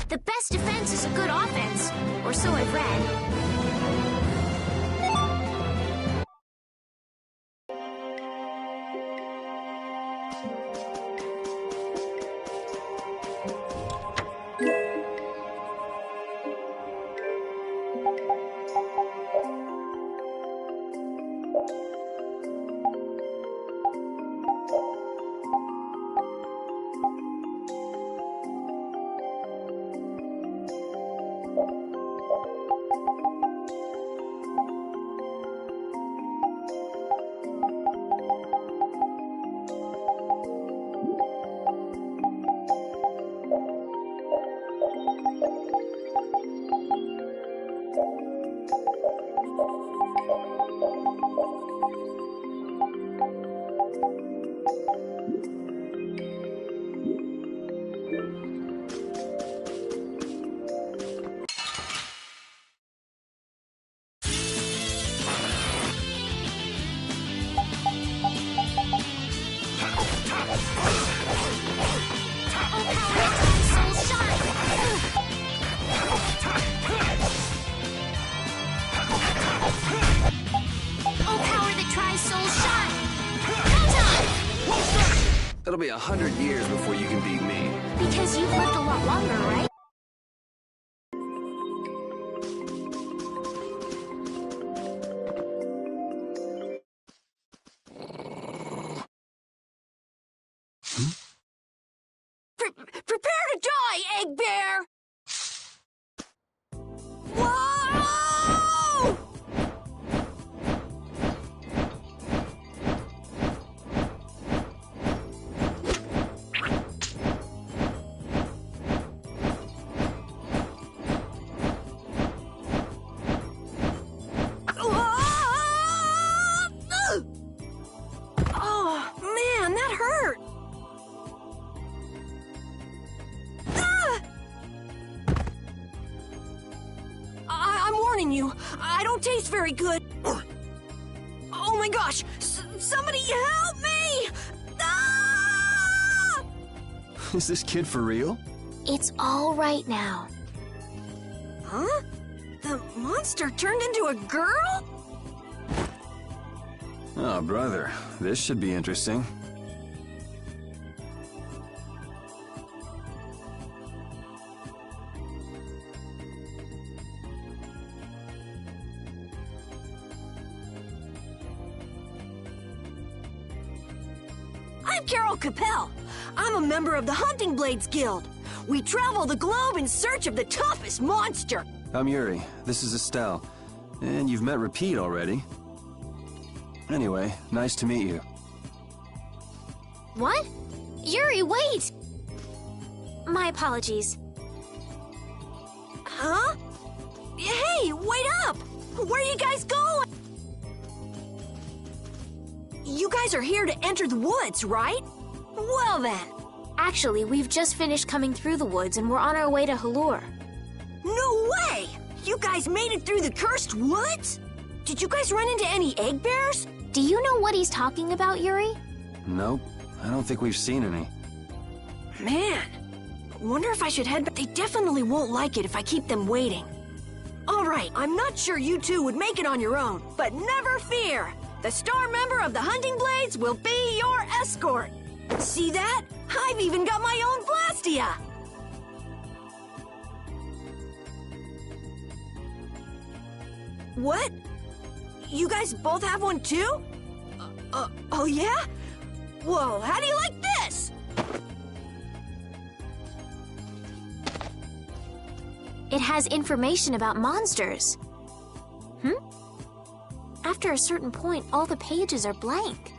The best defense is a good offense, or so I've read. It'll be 100 years before you can beat me. Because you've lived a lot longer, right? Prepare to die, Egg Bear! Whoa! Oh, man, that hurt! I'm warning you, I don't taste very good. Oh my gosh, somebody help me! Ah! Is this kid for real? It's all right now. Huh? The monster turned into a girl? Oh, brother, this should be interesting. I'm Carol Capel. I'm a member of the Hunting Blades Guild. We travel the globe in search of the toughest monster. I'm Yuri. This is Estelle. And you've met Repeat already. Anyway, nice to meet you. What? Yuri, wait! My apologies. Huh? Hey, wait up! Where are you guys going? You guys are here to enter the woods, right? Well then. Actually, we've just finished coming through the woods and we're on our way to Halur. No way! You guys made it through the cursed woods? Did you guys run into any egg bears? Do you know what he's talking about, Yuri? Nope. I don't think we've seen any. Man, wonder if I should head back. They definitely won't like it if I keep them waiting. All right, I'm not sure you two would make it on your own, but never fear. The star member of the Hunting Blades will be your escort. See that? I've even got my own Blastia. What? You guys both have one too? Oh yeah? Whoa, how do you like this? It has information about monsters. After a certain point, all the pages are blank.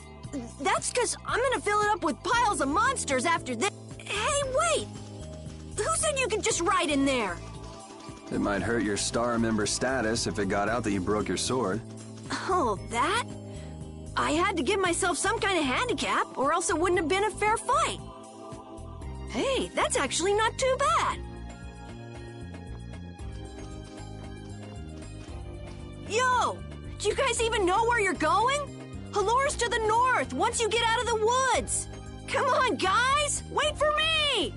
That's because I'm gonna fill it up with piles of monsters after this. Hey, wait! Who said you could just write in there? It might hurt your star member status if it got out that you broke your sword. Oh, that? I had to give myself some kind of handicap, or else it wouldn't have been a fair fight. Hey, that's actually not too bad. Yo! Do you guys even know where you're going? Halur's to the north, once you get out of the woods. Come on, guys! Wait for me!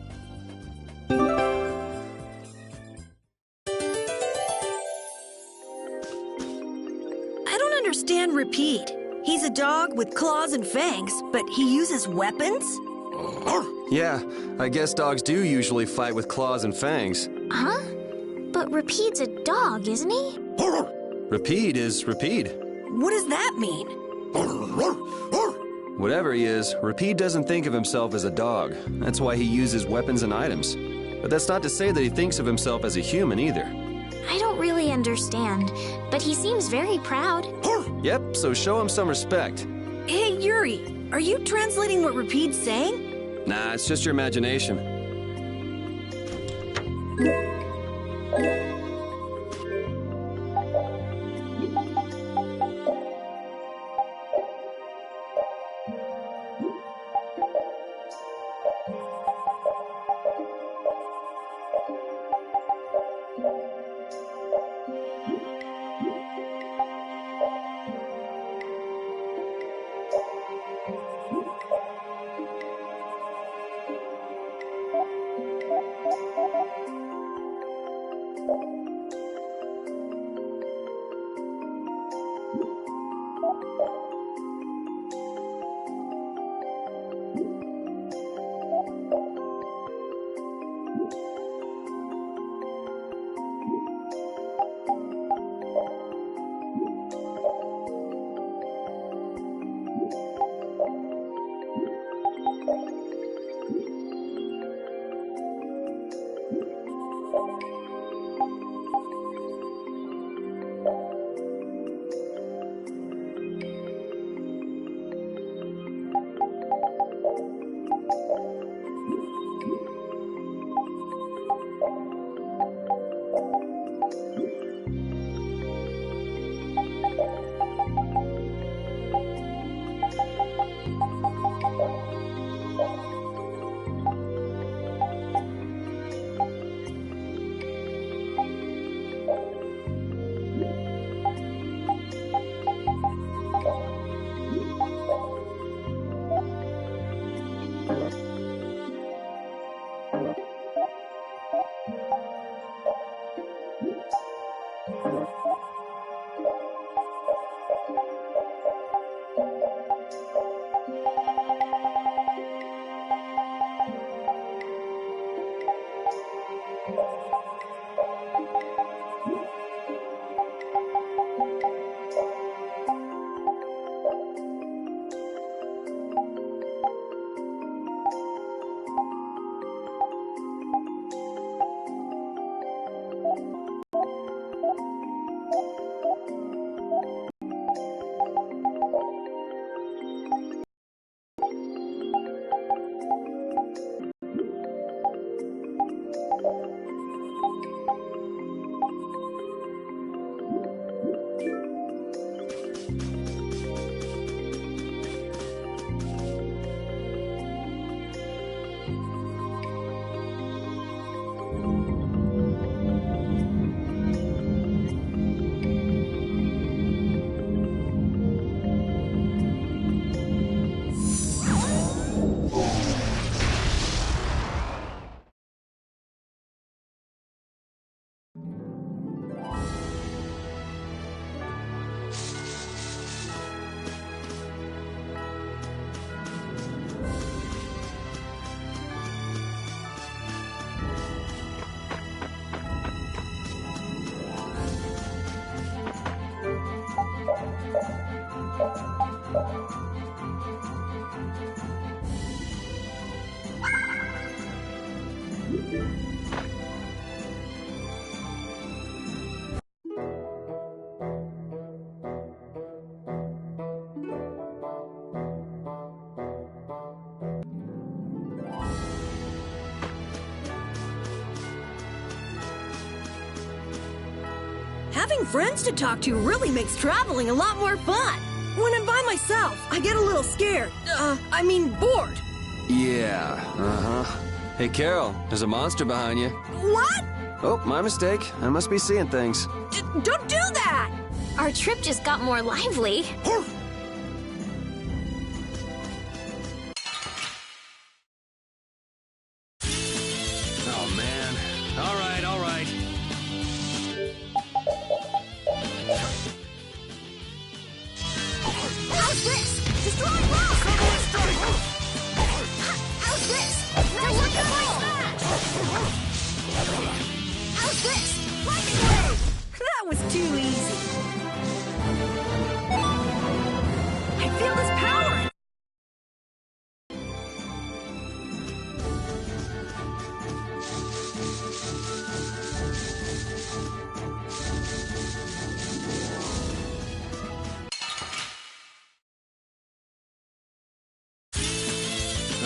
I don't understand Repeat. He's a dog with claws and fangs, but he uses weapons? Yeah, I guess dogs do usually fight with claws and fangs. Huh? But Repeat's a dog, isn't he? Repeat is Repeat. What does that mean? Whatever he is, Repeat doesn't think of himself as a dog. That's why he uses weapons and items. But that's not to say that he thinks of himself as a human either. I don't really understand, but he seems very proud. Yep, so show him some respect. Hey, Yuri, are you translating what Repeat's saying? Nah, it's just your imagination. Having friends to talk to really makes traveling a lot more fun. When I'm by myself, I get a little scared. Bored. Yeah, uh-huh. Hey, Carol, there's a monster behind you. What? Oh, my mistake. I must be seeing things. Don't do that! Our trip just got more lively. Oh, man. All right, all right. How's this? Destroy rock! How's this? Delicious smash! How's this? Lightning wave! That was too easy. I feel this power!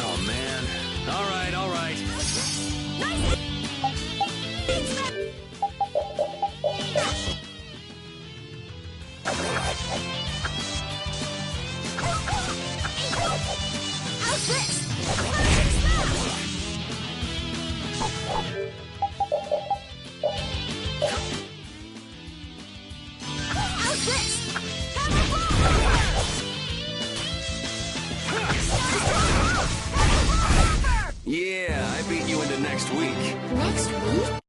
Oh, man. All right, all right. How's this? Lightning smash! How's this? Heavy blow! Yeah, I beat you into next week. Next week?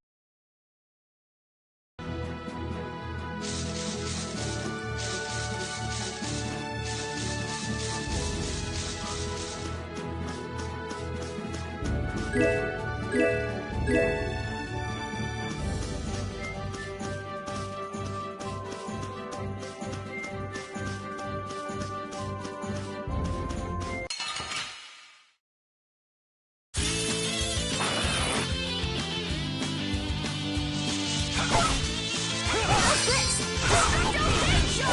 How's this? Perfecto ninja!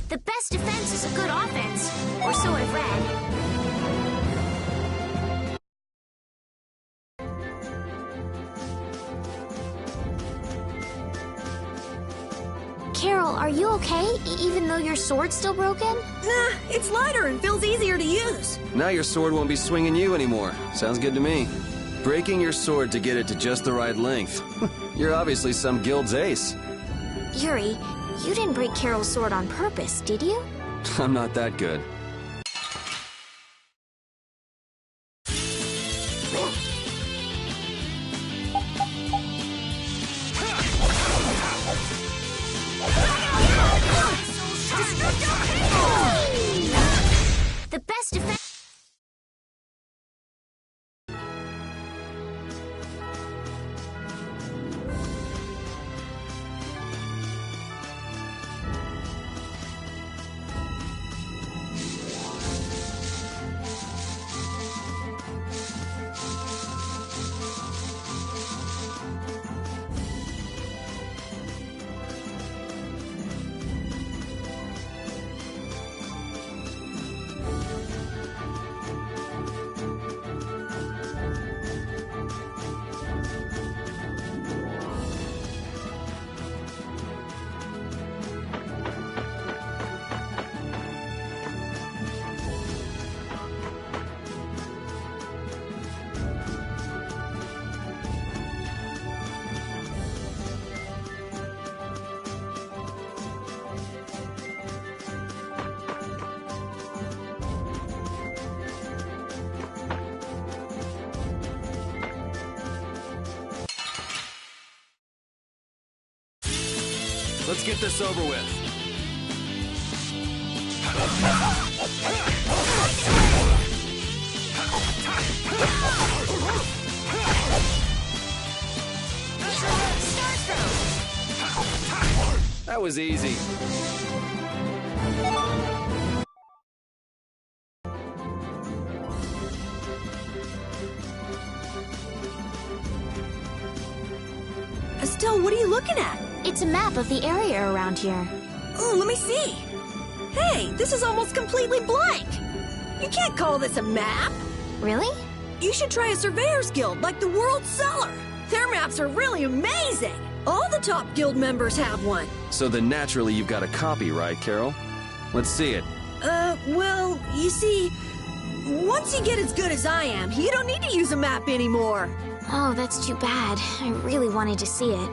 The best defense is a good offense. Or so I've read. Carol, are you okay? Even though your sword's still broken? Nah, it's lighter and feels easier to use. Now your sword won't be swinging you anymore. Sounds good to me. Breaking your sword to get it to just the right length. You're obviously some guild's ace. Yuri, you didn't break Carol's sword on purpose, did you? I'm not that good. The best defense... Let's get this over with. That was easy. Estelle, what are you looking at? It's a map of the area around here. Oh, let me see. Hey, this is almost completely blank. You can't call this a map. Really? You should try a surveyor's guild like the World Cellar. Their maps are really amazing. All the top guild members have one. So then naturally you've got a copy, right, Carol? Let's see it. Well, you see, once you get as good as I am, you don't need to use a map anymore. Oh, that's too bad. I really wanted to see it.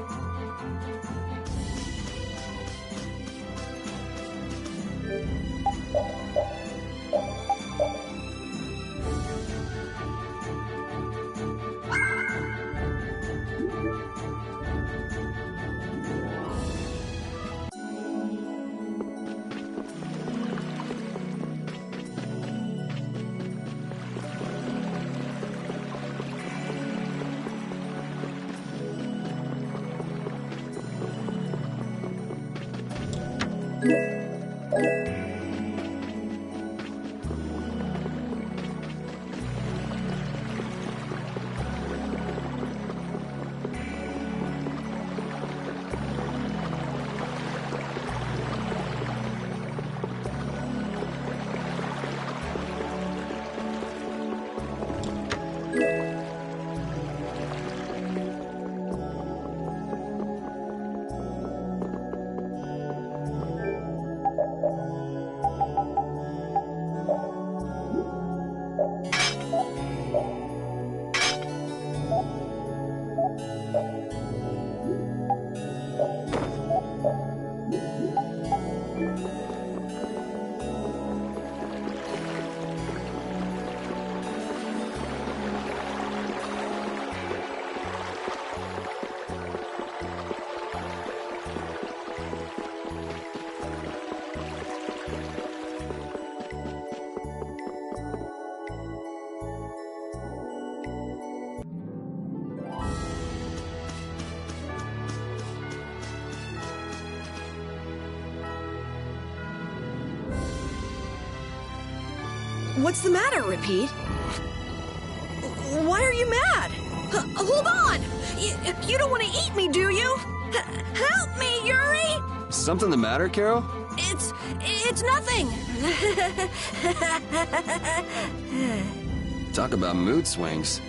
What's the matter, Repeat? Why are you mad? Hold on! You don't want to eat me, do you? Help me, Yuri! Something the matter, Carol? It's nothing. Talk about mood swings.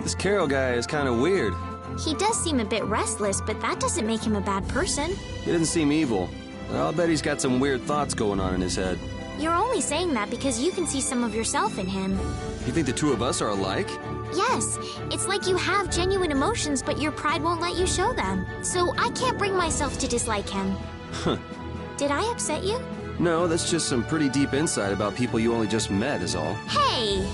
This Carol guy is kind of weird. He does seem a bit restless, but that doesn't make him a bad person. He doesn't seem evil. I'll bet he's got some weird thoughts going on in his head. You're only saying that because you can see some of yourself in him. You think the two of us are alike? Yes, it's like you have genuine emotions, but your pride won't let you show them. So I can't bring myself to dislike him. Huh. Did I upset you? No, that's just some pretty deep insight about people you only just met is all. Hey!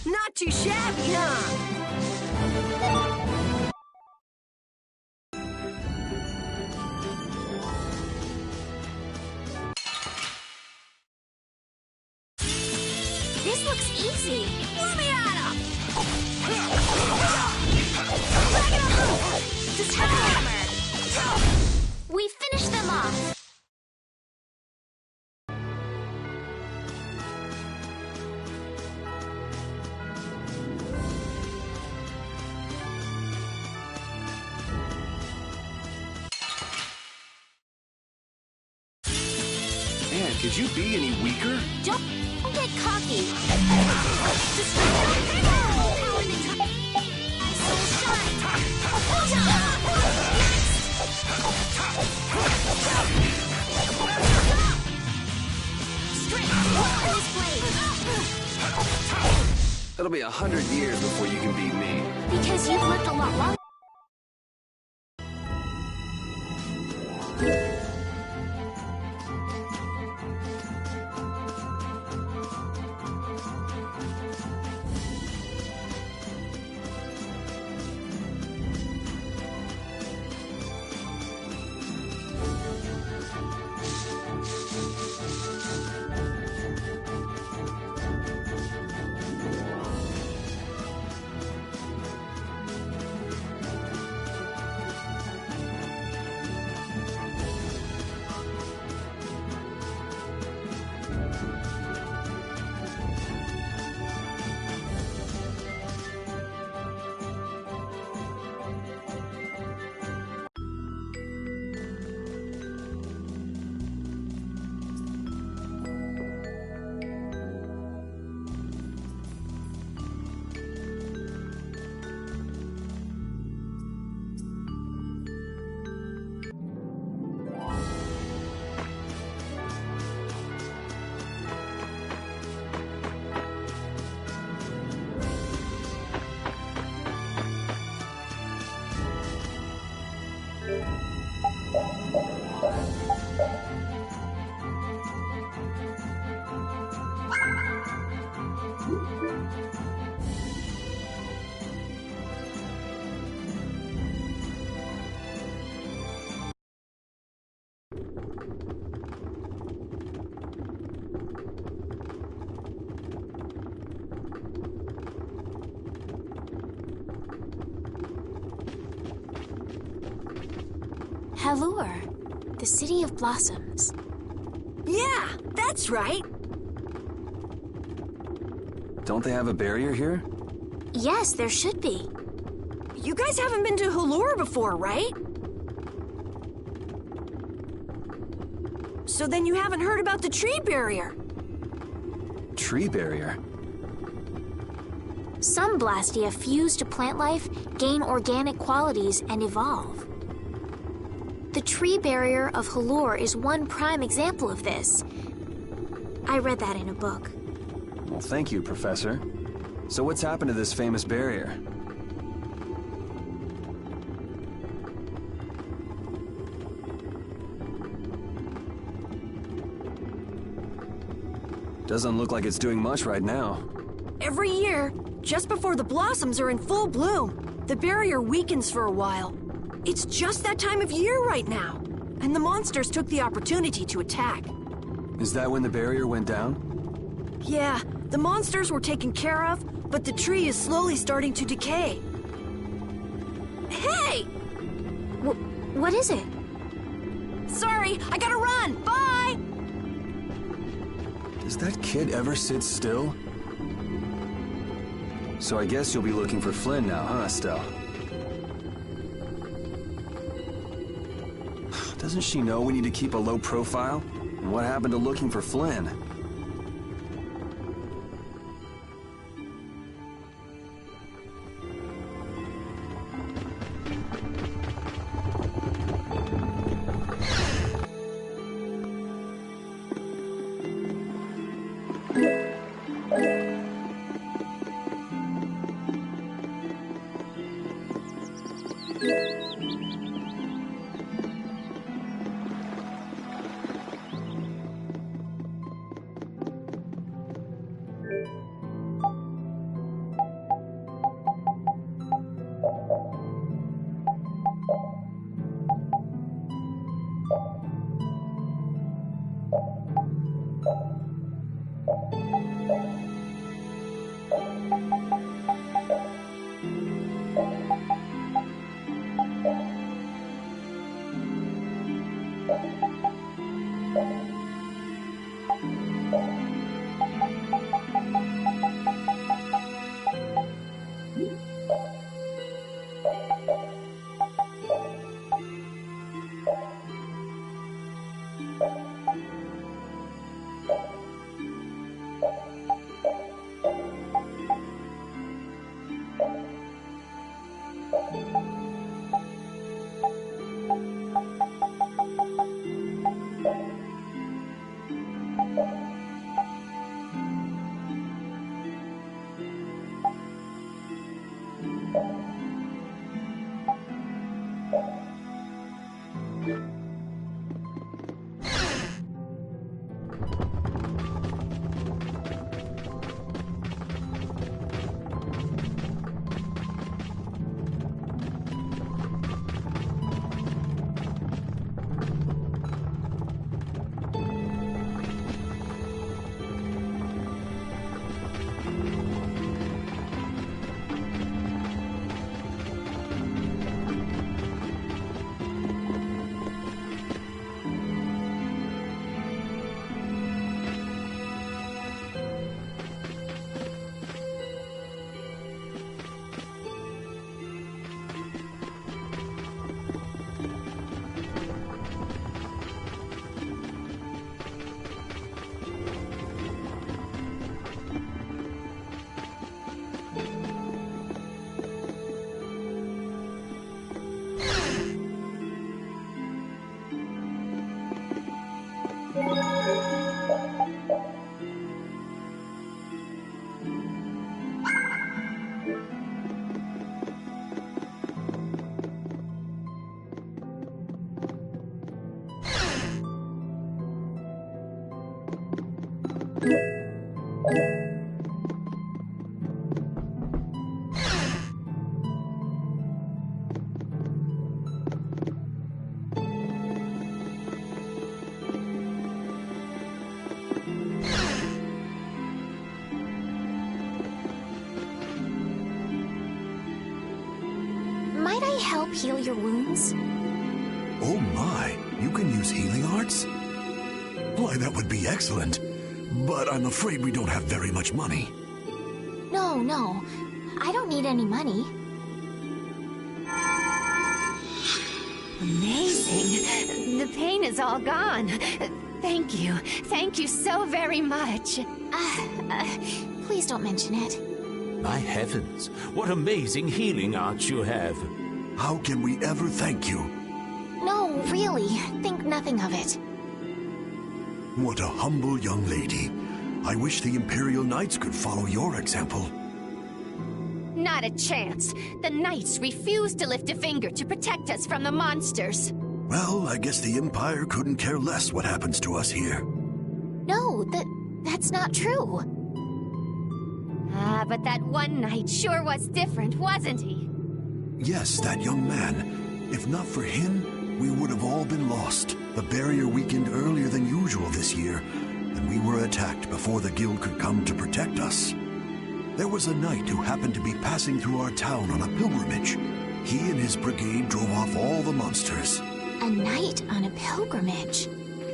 Not too shabby, huh? This looks easy. Let me at him! Just hammer! We finished them off. Man, could you be any weaker? Don't get cocky. Just It'll be 100 years before you can beat me. because you've lived a lot longer. Halure, the City of Blossoms. Yeah, that's right. Don't they have a barrier here? Yes, there should be. You guys haven't been to Halure before, right? So then you haven't heard about the tree barrier. Tree barrier? Some Blastia fuse to plant life, gain organic qualities, and evolve. The tree barrier of Halure is one prime example of this. I read that in a book. Well, thank you, Professor. So what's happened to this famous barrier? Doesn't look like it's doing much right now. Every year, just before the blossoms are in full bloom, the barrier weakens for a while. It's just that time of year right now, and the monsters took the opportunity to attack. Is that when the barrier went down? Yeah, the monsters were taken care of, but the tree is slowly starting to decay. Hey! What is it? Sorry, I gotta run! Bye! Does that kid ever sit still? So I guess you'll be looking for Flynn now, huh, Estelle? Doesn't she know we need to keep a low profile? And what happened to looking for Flynn? Might I help heal your wounds? Oh my, you can use healing arts? Why, that would be excellent. But I'm afraid we don't have very much money. No. I don't need any money. Amazing. The pain is all gone. Thank you. Thank you so very much. Please don't mention it. My heavens, what amazing healing arts you have. How can we ever thank you? No, really. Think nothing of it. What a humble young lady. I wish the Imperial Knights could follow your example. Not a chance. The Knights refuse to lift a finger to protect us from the monsters. Well, I guess the Empire couldn't care less what happens to us here. No, That's not true. Ah, but that one knight sure was different, wasn't he? Yes, that young man. If not for him, we would have all been lost. The barrier weakened earlier than usual this year, and we were attacked before the guild could come to protect us. There was a knight who happened to be passing through our town on a pilgrimage. He and his brigade drove off all the monsters. A knight on a pilgrimage.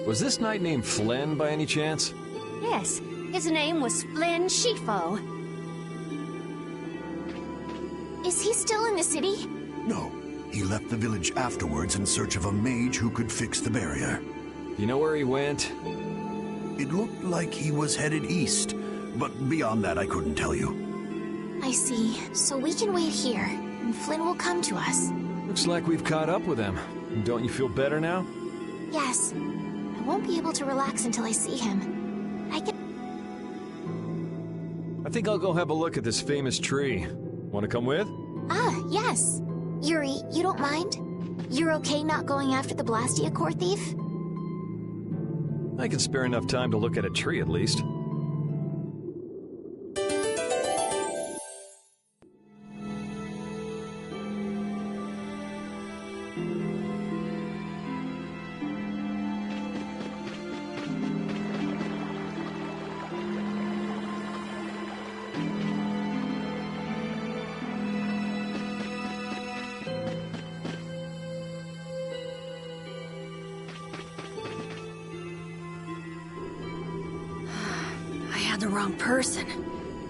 Was this knight named Flynn by any chance? Yes, his name was Flynn Shifo. Is he still in the city? No, he left the village afterwards in search of a mage who could fix the barrier. You know where he went? It looked like he was headed east, but beyond that I couldn't tell you. I see. So we can wait here, and Flynn will come to us. Looks like we've caught up with him. Don't you feel better now? Yes. I won't be able to relax until I see him. I think I'll go have a look at this famous tree. Want to come with? Ah, yes. Yuri, you don't mind? You're okay not going after the Blastia core thief? I can spare enough time to look at a tree at least. The wrong person.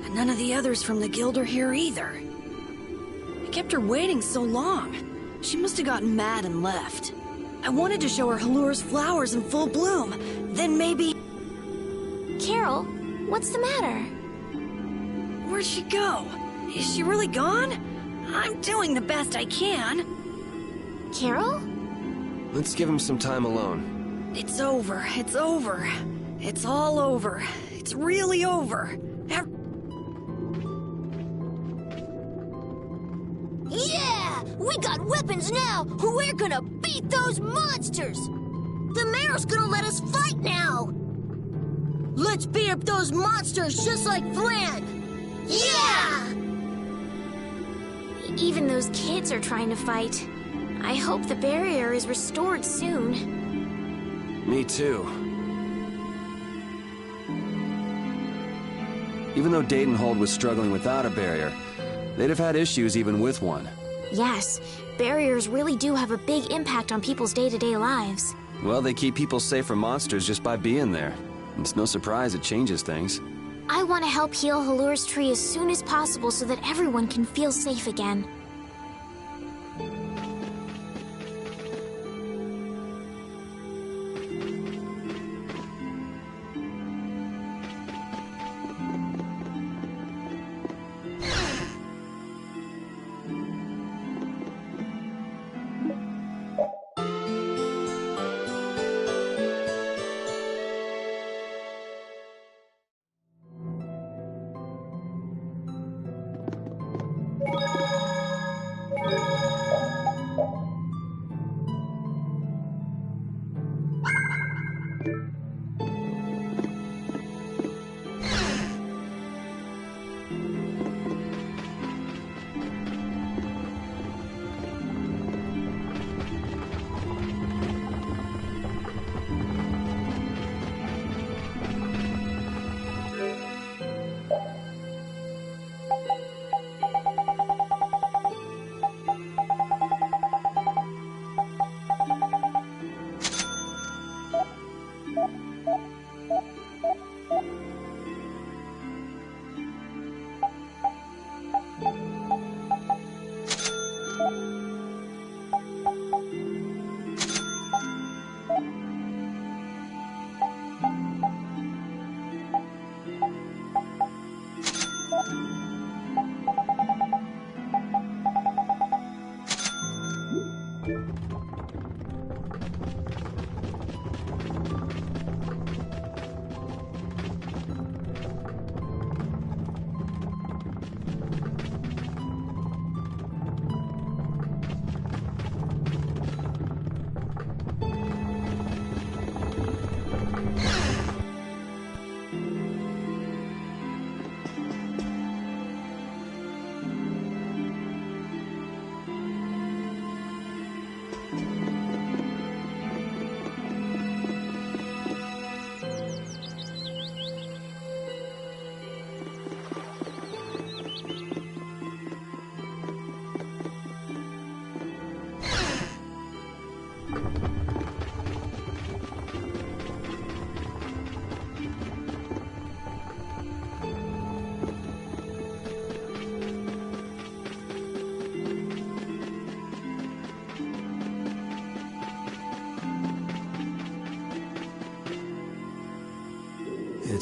And none of the others from the guild are here either. I kept her waiting so long. She must have gotten mad and left. I wanted to show her Halur's flowers in full bloom. Then maybe... Carol, what's the matter? Where'd she go? Is she really gone? I'm doing the best I can. Carol? Let's give him some time alone. It's over. It's over. It's all over. It's really over. Yeah! We got weapons now! We're gonna beat those monsters! The mayor's gonna let us fight now! Let's beat up those monsters just like Flynn! Yeah! Even those kids are trying to fight. I hope the barrier is restored soon. Me too. Even though Dadenhold was struggling without a barrier, they'd have had issues even with one. Yes, barriers really do have a big impact on people's day-to-day lives. Well, they keep people safe from monsters just by being there. It's no surprise it changes things. I want to help heal Halur's tree as soon as possible so that everyone can feel safe again.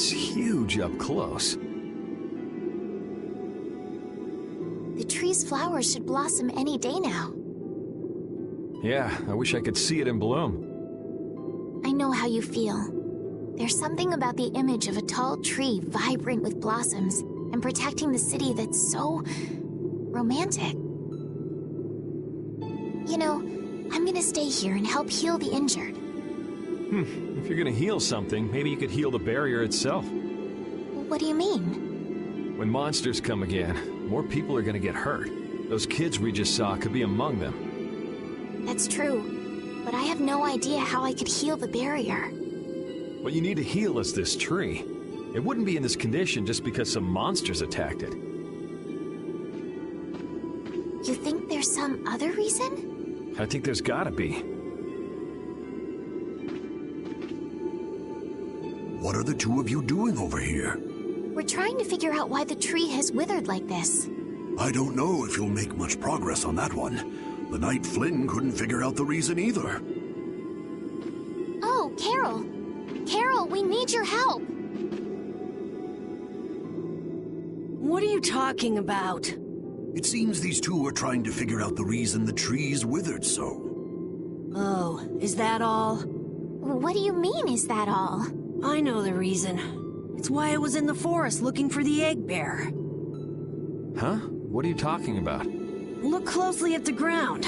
It's huge up close. The tree's flowers should blossom any day now. Yeah, I wish I could see it in bloom. I know how you feel. There's something about the image of a tall tree vibrant with blossoms and protecting the city that's so romantic. You know, I'm gonna stay here and help heal the injured. If you're gonna heal something, maybe you could heal the barrier itself. What do you mean? When monsters come again, more people are gonna get hurt. Those kids we just saw could be among them. That's true, but I have no idea how I could heal the barrier. What you need to heal is this tree. It wouldn't be in this condition just because some monsters attacked it. You think there's some other reason? I think there's gotta be. What are the two of you doing over here? We're trying to figure out why the tree has withered like this. I don't know if you'll make much progress on that one. The Knight Flynn couldn't figure out the reason either. Oh, Carol! Carol, we need your help! What are you talking about? It seems these two are trying to figure out the reason the tree's withered so. Oh, is that all? What do you mean, is that all? I know the reason. It's why I was in the forest looking for the egg bear. Huh? What are you talking about? Look closely at the ground.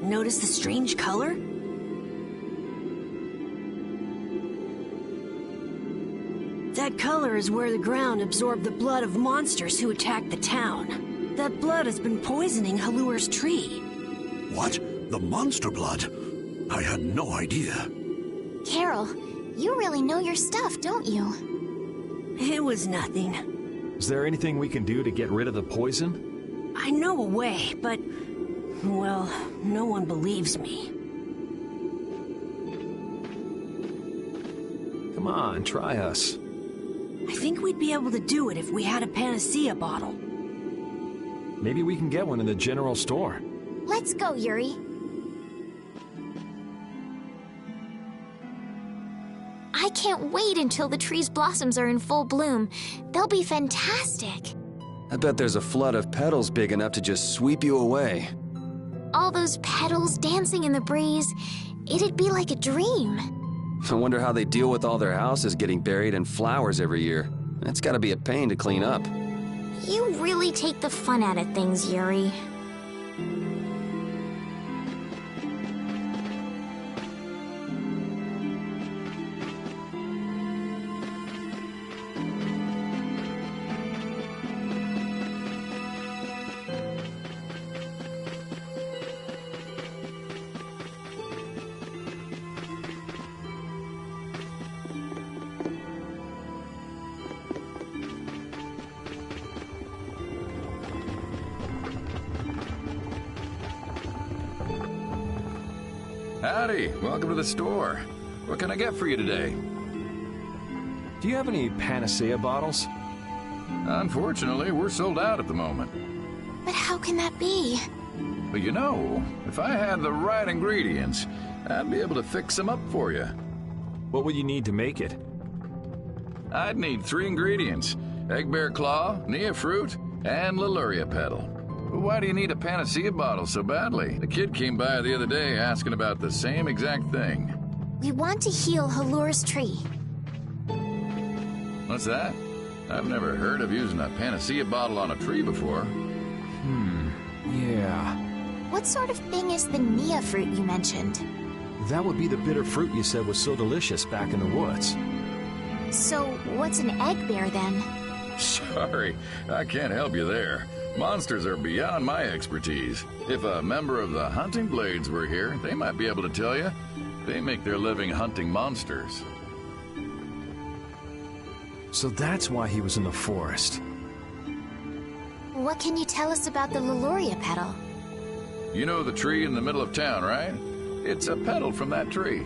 Notice the strange color? That color is where the ground absorbed the blood of monsters who attacked the town. That blood has been poisoning Halur's tree. What? The monster blood? I had no idea. Carol, you really know your stuff, don't you? It was nothing. Is there anything we can do to get rid of the poison? I know a way, but... well, no one believes me. Come on, try us. I think we'd be able to do it if we had a panacea bottle. Maybe we can get one in the general store. Let's go, Yuri. I can't wait until the tree's blossoms are in full bloom. They'll be fantastic. I bet there's a flood of petals big enough to just sweep you away. All those petals dancing in the breeze, it'd be like a dream. I wonder how they deal with all their houses getting buried in flowers every year. That's gotta be a pain to clean up. You really take the fun out of things, Yuri. Howdy, welcome to the store. What can I get for you today? Do you have any panacea bottles? Unfortunately, we're sold out at the moment. But how can that be? But you know, if I had the right ingredients, I'd be able to fix them up for you. What would you need to make it? I'd need 3 ingredients: egg bear claw, nia fruit, and Leluria petal. Why do you need a panacea bottle so badly? The kid came by the other day asking about the same exact thing. We want to heal Halur's tree. What's that? I've never heard of using a panacea bottle on a tree before. Yeah. What sort of thing is the nia fruit you mentioned? That would be the bitter fruit you said was so delicious back in the woods. So, what's an egg bear then? Sorry, I can't help you there. Monsters are beyond my expertise. If a member of the Hunting Blades were here, they might be able to tell you. They make their living hunting monsters. So that's why he was in the forest. What can you tell us about the Leluria petal? You know the tree in the middle of town, right? It's a petal from that tree.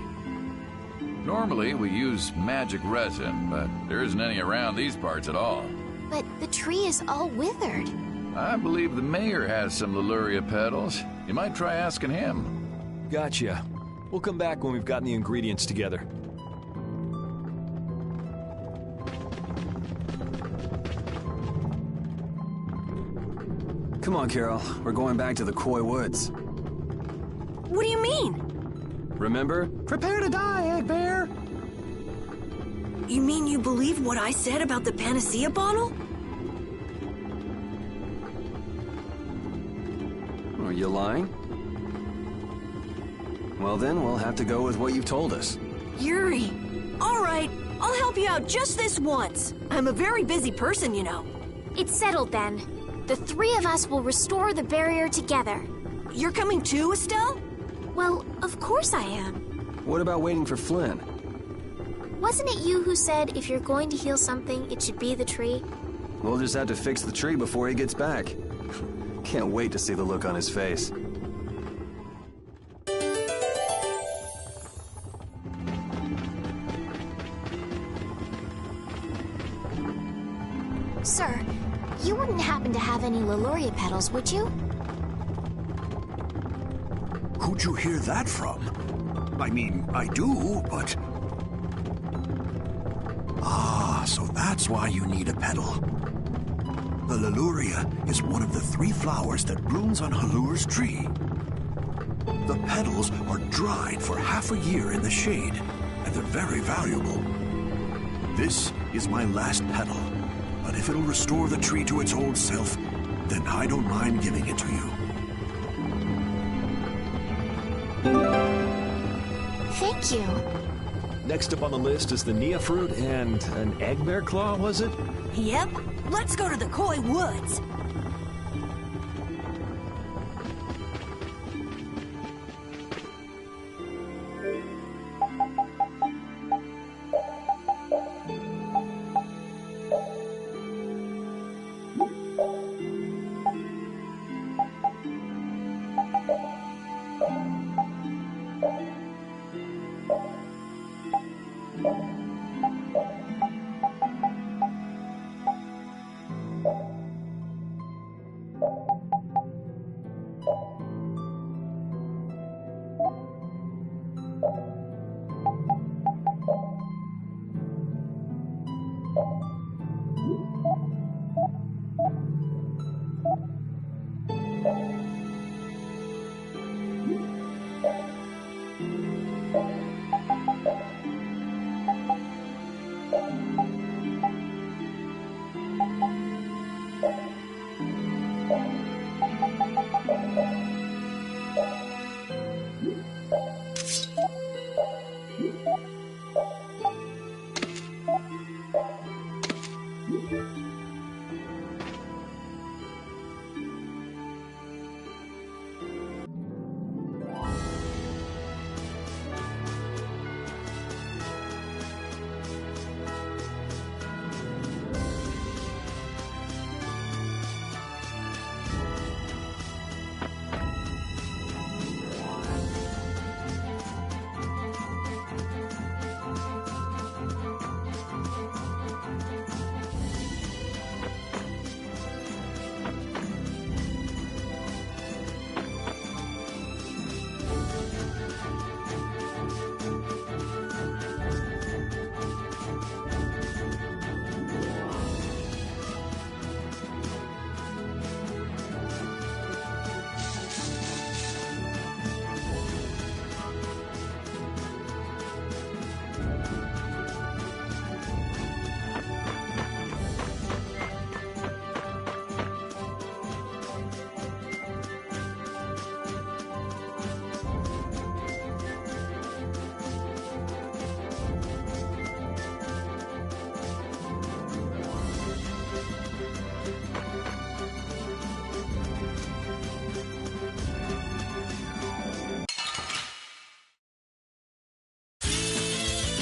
Normally, we use magic resin, but there isn't any around these parts at all. But the tree is all withered. I believe the mayor has some Leluria petals. You might try asking him. Gotcha. We'll come back when we've gotten the ingredients together. Come on, Carol. We're going back to the Koi Woods. What do you mean? Remember? Prepare to die, Egg Bear! You mean you believe what I said about the panacea bottle? Are you lying? Well then, we'll have to go with what you've told us. Yuri, all right, I'll help you out just this once. I'm a very busy person, you know. It's settled then. The three of us will restore the barrier together. You're coming too, Estelle? Well, of course I am. What about waiting for Flynn? Wasn't it you who said if you're going to heal something, it should be the tree? We'll just have to fix the tree before he gets back. Can't wait to see the look on his face. Sir, you wouldn't happen to have any Leluria petals, would you? Who'd you hear that from? I mean, I do, but... Ah, so that's why you need a petal. The Leluria is one of the 3 flowers that blooms on Halur's tree. The petals are dried for half a year in the shade, and they're very valuable. This is my last petal, but if it'll restore the tree to its old self, then I don't mind giving it to you. Thank you. Next up on the list is the Nia fruit and an egg bear claw, was it? Yep, let's go to the Koi Woods.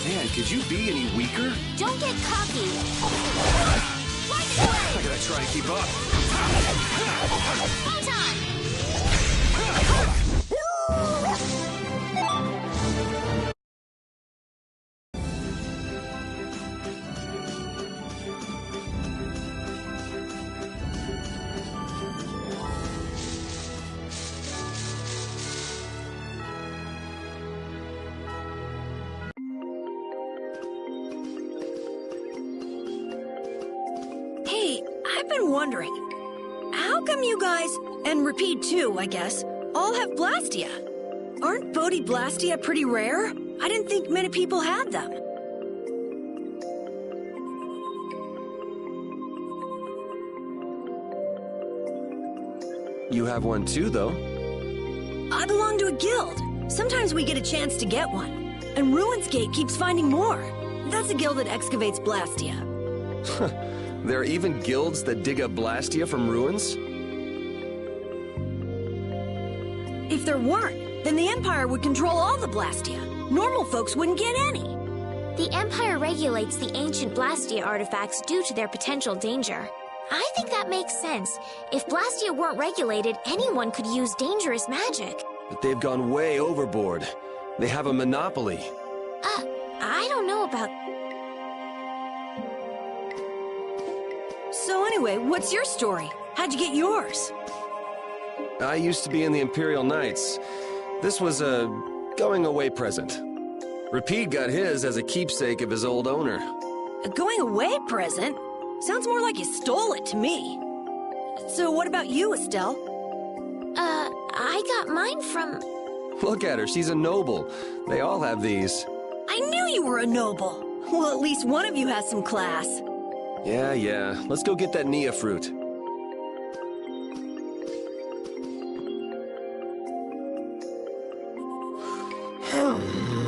Man, could you be any weaker? Don't get cocky. I gotta try and keep up. Photon! Hey, I've been wondering, how How come you guys, and Repeat too, I guess, all have Blastia? Aren't Bodhi Blastia pretty rare? I didn't think many people had them. You have one too, though. I belong to a guild. Sometimes we get a chance to get one. And Ruins Gate keeps finding more. That's a guild that excavates Blastia. There are even guilds that dig up Blastia from ruins? If there weren't, then the Empire would control all the Blastia. Normal folks wouldn't get any. The Empire regulates the ancient Blastia artifacts due to their potential danger. I think that makes sense. If Blastia weren't regulated, anyone could use dangerous magic. But they've gone way overboard. They have a monopoly. I don't know about... So anyway, what's your story? How'd you get yours? I used to be in the Imperial Knights. This was a going-away present. Repeat got his as a keepsake of his old owner. A going-away present? Sounds more like you stole it to me. So what about you, Estelle? I got mine from... Look at her, she's a noble. They all have these. I knew you were a noble. Well, at least one of you has some class. Yeah. Let's go get that Nia fruit.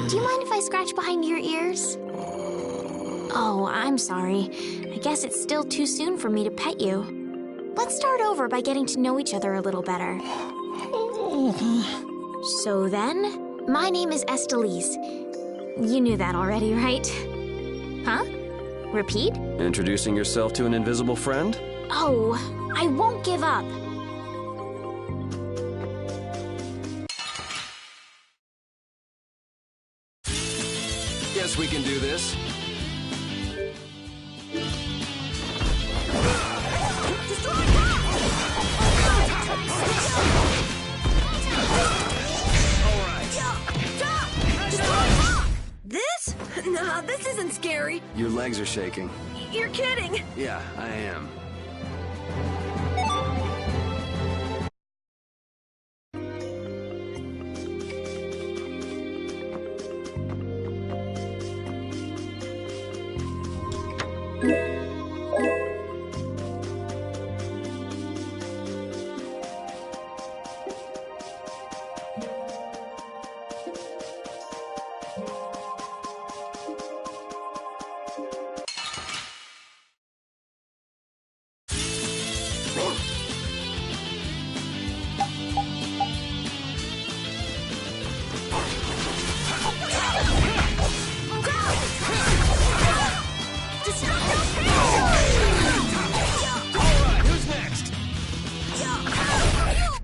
Do you mind if I scratch behind your ears? Oh, I'm sorry. I guess it's still too soon for me to pet you. Let's start over by getting to know each other a little better. So then, my name is Estelise. You knew that already, right? Huh? Repeat? Introducing yourself to an invisible friend? Oh, I won't give up. Guess we can do this. This? Nah, this isn't scary. Your legs are shaking. You're kidding. Yeah, I am.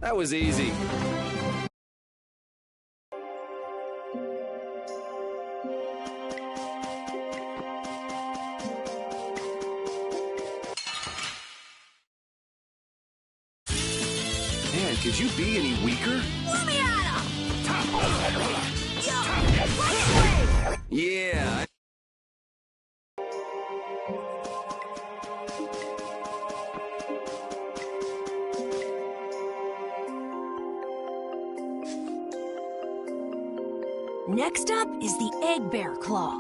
That was easy. Man, could you be any weaker? Let me at him! Yeah. Next up is the Egg Bear Claw.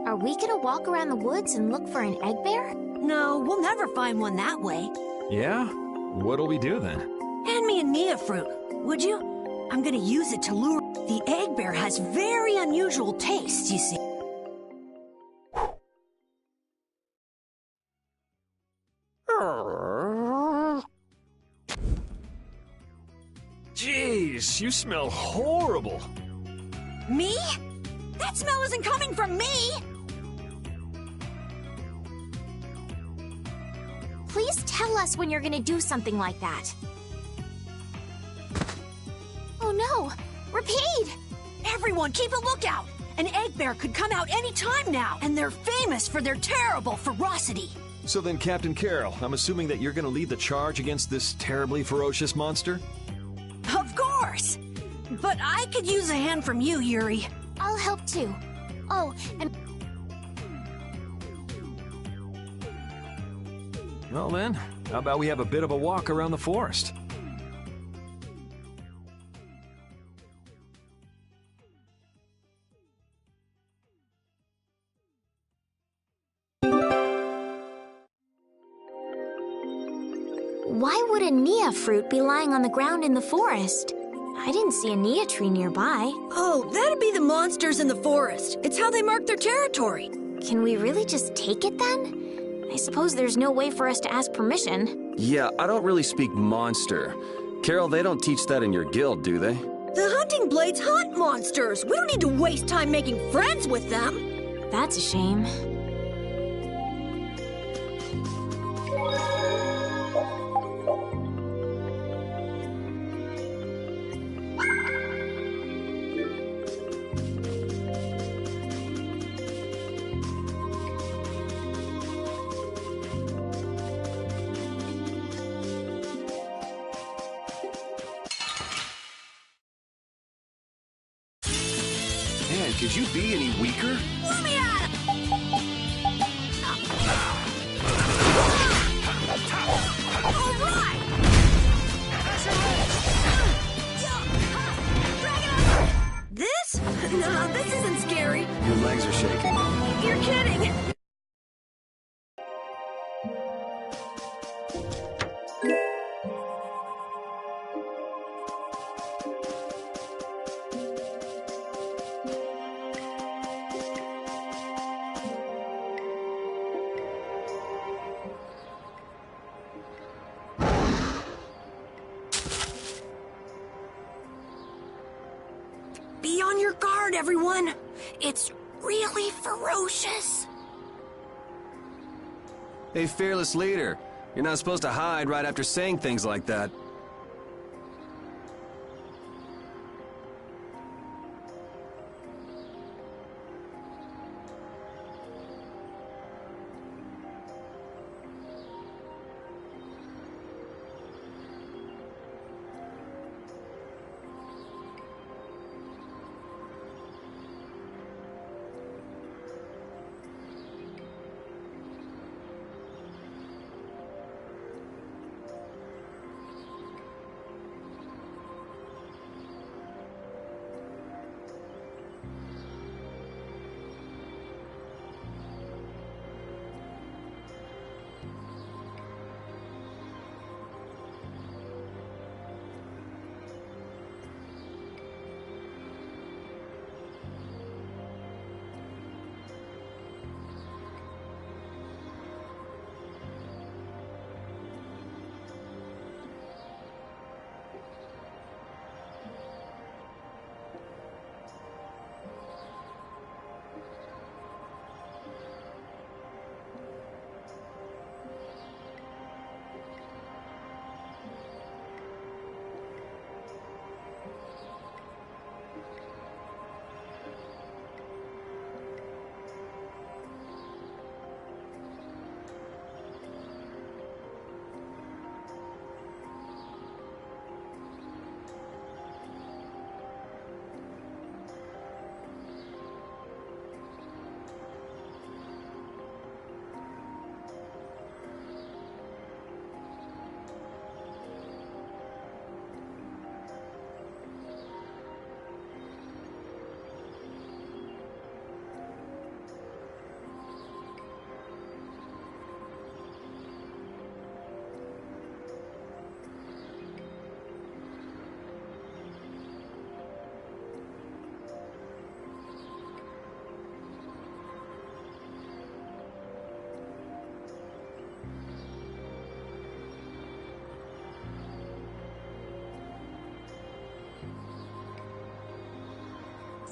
Are we gonna walk around the woods and look for an egg bear? No, we'll never find one that way. Yeah? What'll we do then? Hand me a Nia fruit, would you? I'm gonna use it to lure... The egg bear has very unusual tastes, you see. Jeez, you smell horrible. Me? That smell isn't coming from me! Please tell us when you're gonna do something like that. Oh no! Repeat! Everyone, keep a lookout! An egg bear could come out any time now, and they're famous for their terrible ferocity. So then, Captain Carroll, I'm assuming that you're gonna lead the charge against this terribly ferocious monster? Of course! But I could use a hand from you, Yuri. I'll help too. Oh, and... Well then, how about we have a bit of a walk around the forest? Why would a Nia fruit be lying on the ground in the forest? I didn't see a Nia tree nearby. Oh, that'd be the monsters in the forest. It's how they mark their territory. Can we really just take it then? I suppose there's no way for us to ask permission. Yeah, I don't really speak monster. Carol, they don't teach that in your guild, do they? The hunting blades hunt monsters. We don't need to waste time making friends with them. That's a shame. Man, could you be any weaker? Let me at it! All right! This? No, this isn't scary. Your legs are shaking. You're kidding. Be on your guard, everyone. It's really ferocious. Hey, fearless leader. You're not supposed to hide right after saying things like that.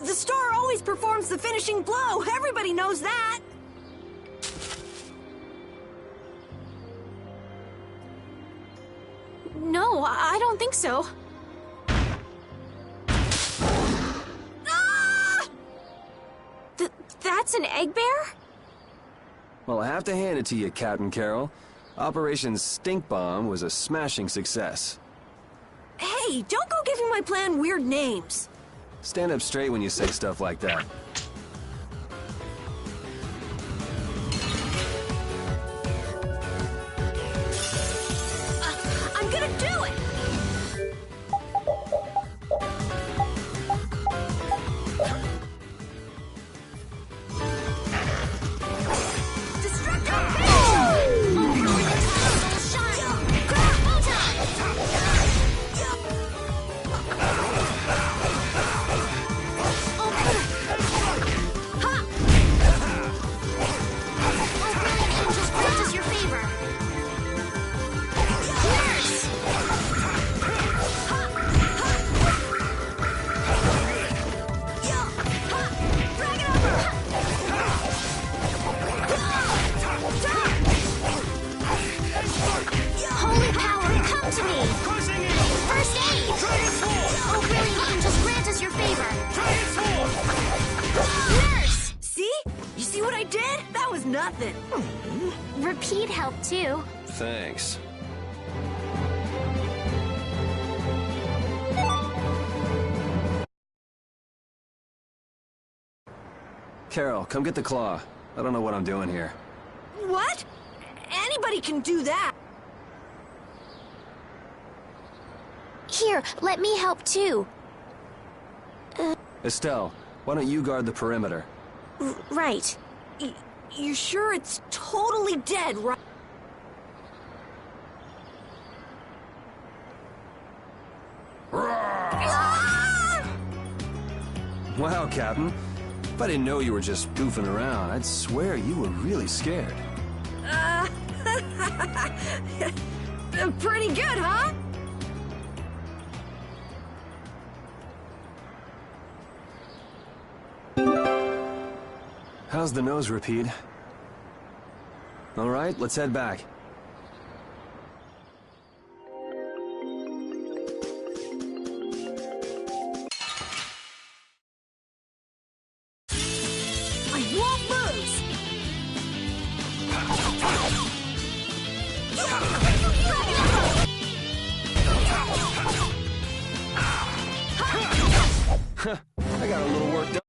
The star always performs the finishing blow. Everybody knows that. No, I don't think so. Ah! That's an egg bear? Well, I have to hand it to you, Captain Carol. Operation Stink Bomb was a smashing success. Hey, don't go giving my plan weird names. Stand up straight when you say stuff like that. nothing. Repeat helped too. Thanks. Carol, come get the claw. I don't know what I'm doing here. What? Anybody can do that. Here, let me help too. Estelle, why don't you guard the perimeter? Right. You're sure it's totally dead, right? Wow, Captain. If I didn't know you were just goofing around, I'd swear you were really scared. Pretty good, huh? How's the nose, Rapide? All right, let's head back. I won't lose! I got a little work done.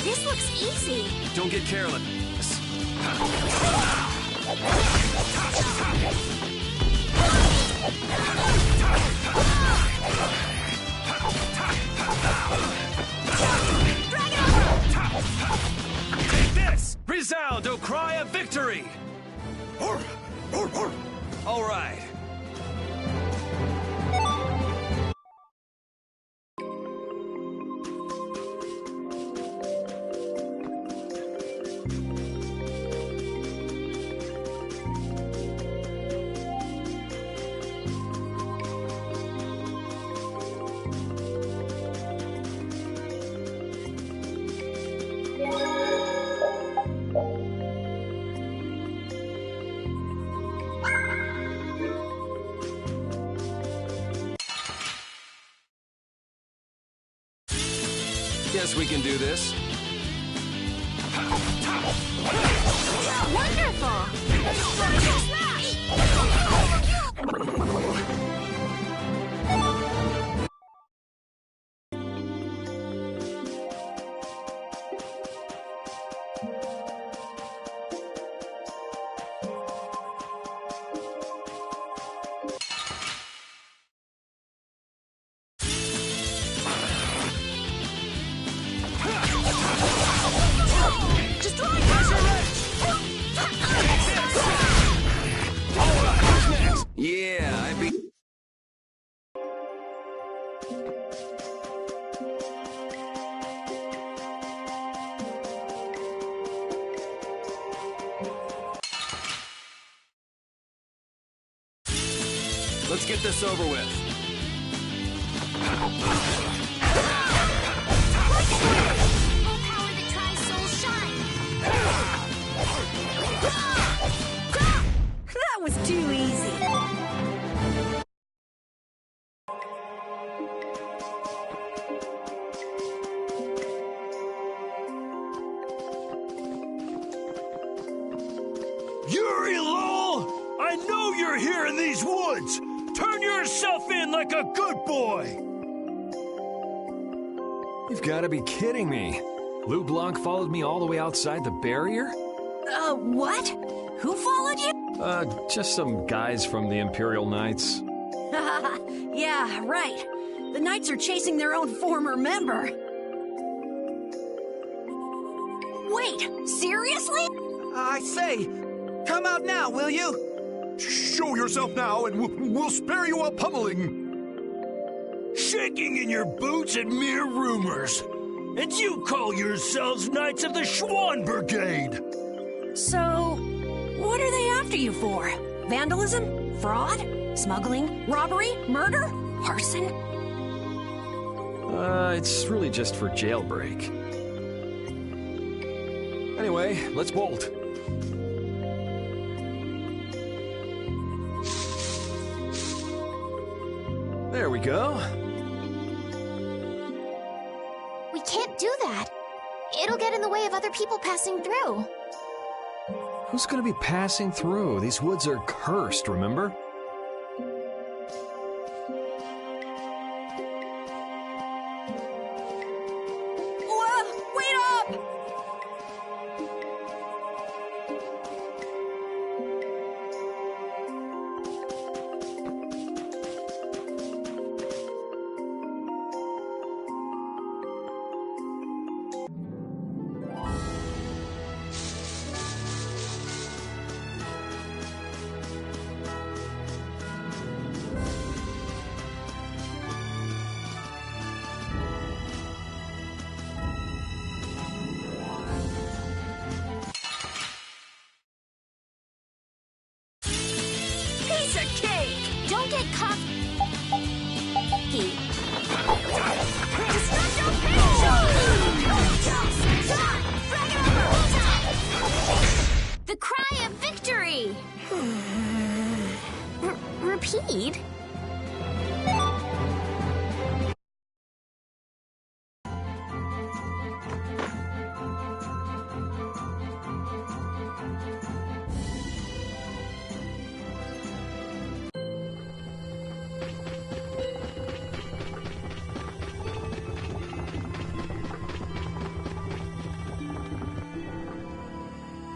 This looks easy. Don't get careless. Take this! Resound, O cry of victory! All right. Guess we can do this. Wonderful! Yeah, I be... Let's get this over with. Power that tries soul shine. That was too easy. in these woods! Turn yourself in like a good boy! You've got to be kidding me. Lou Blanc followed me all the way outside the barrier? What? Who followed you? Just some guys from the Imperial Knights. Yeah, right. The Knights are chasing their own former member. Wait, seriously? I say, come out now, will you? Show yourself now, and we'll spare you a pummeling. Shaking in your boots at mere rumors. And you call yourselves Knights of the Schwann Brigade. So, what are they after you for? Vandalism? Fraud? Smuggling? Robbery? Murder? Arson? It's really just for jailbreak. Anyway, let's bolt. There we go. We can't do that. It'll get in the way of other people passing through. Who's gonna be passing through? These woods are cursed, remember? Wait up! Piece of cake! Don't get cocky. The cry of victory! Repeat?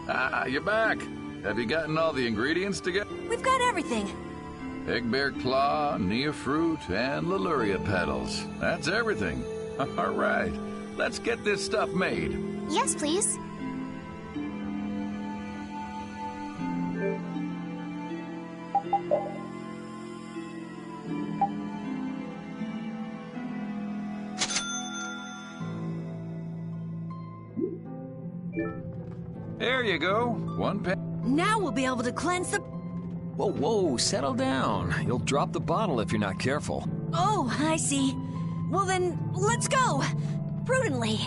Ah, you're back. Have you gotten all the ingredients together? We've got everything. Egg bear claw, Nia fruit, and Leluria petals. That's everything. All right, let's get this stuff made. Yes, please. There you go. One pen. Now we'll be able to cleanse the... Whoa, whoa, settle down. You'll drop the bottle if you're not careful. Oh, I see. Well then, let's go. Prudently.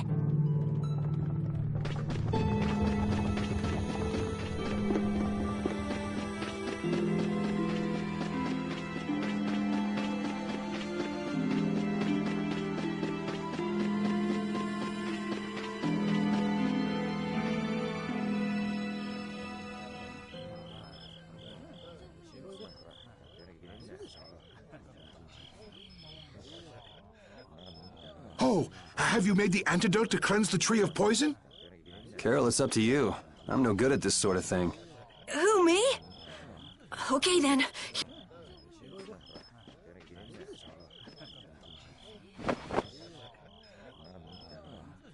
Oh, have you made the antidote to cleanse the tree of poison? Carol, it's up to you. I'm no good at this sort of thing. Who, me? Okay then.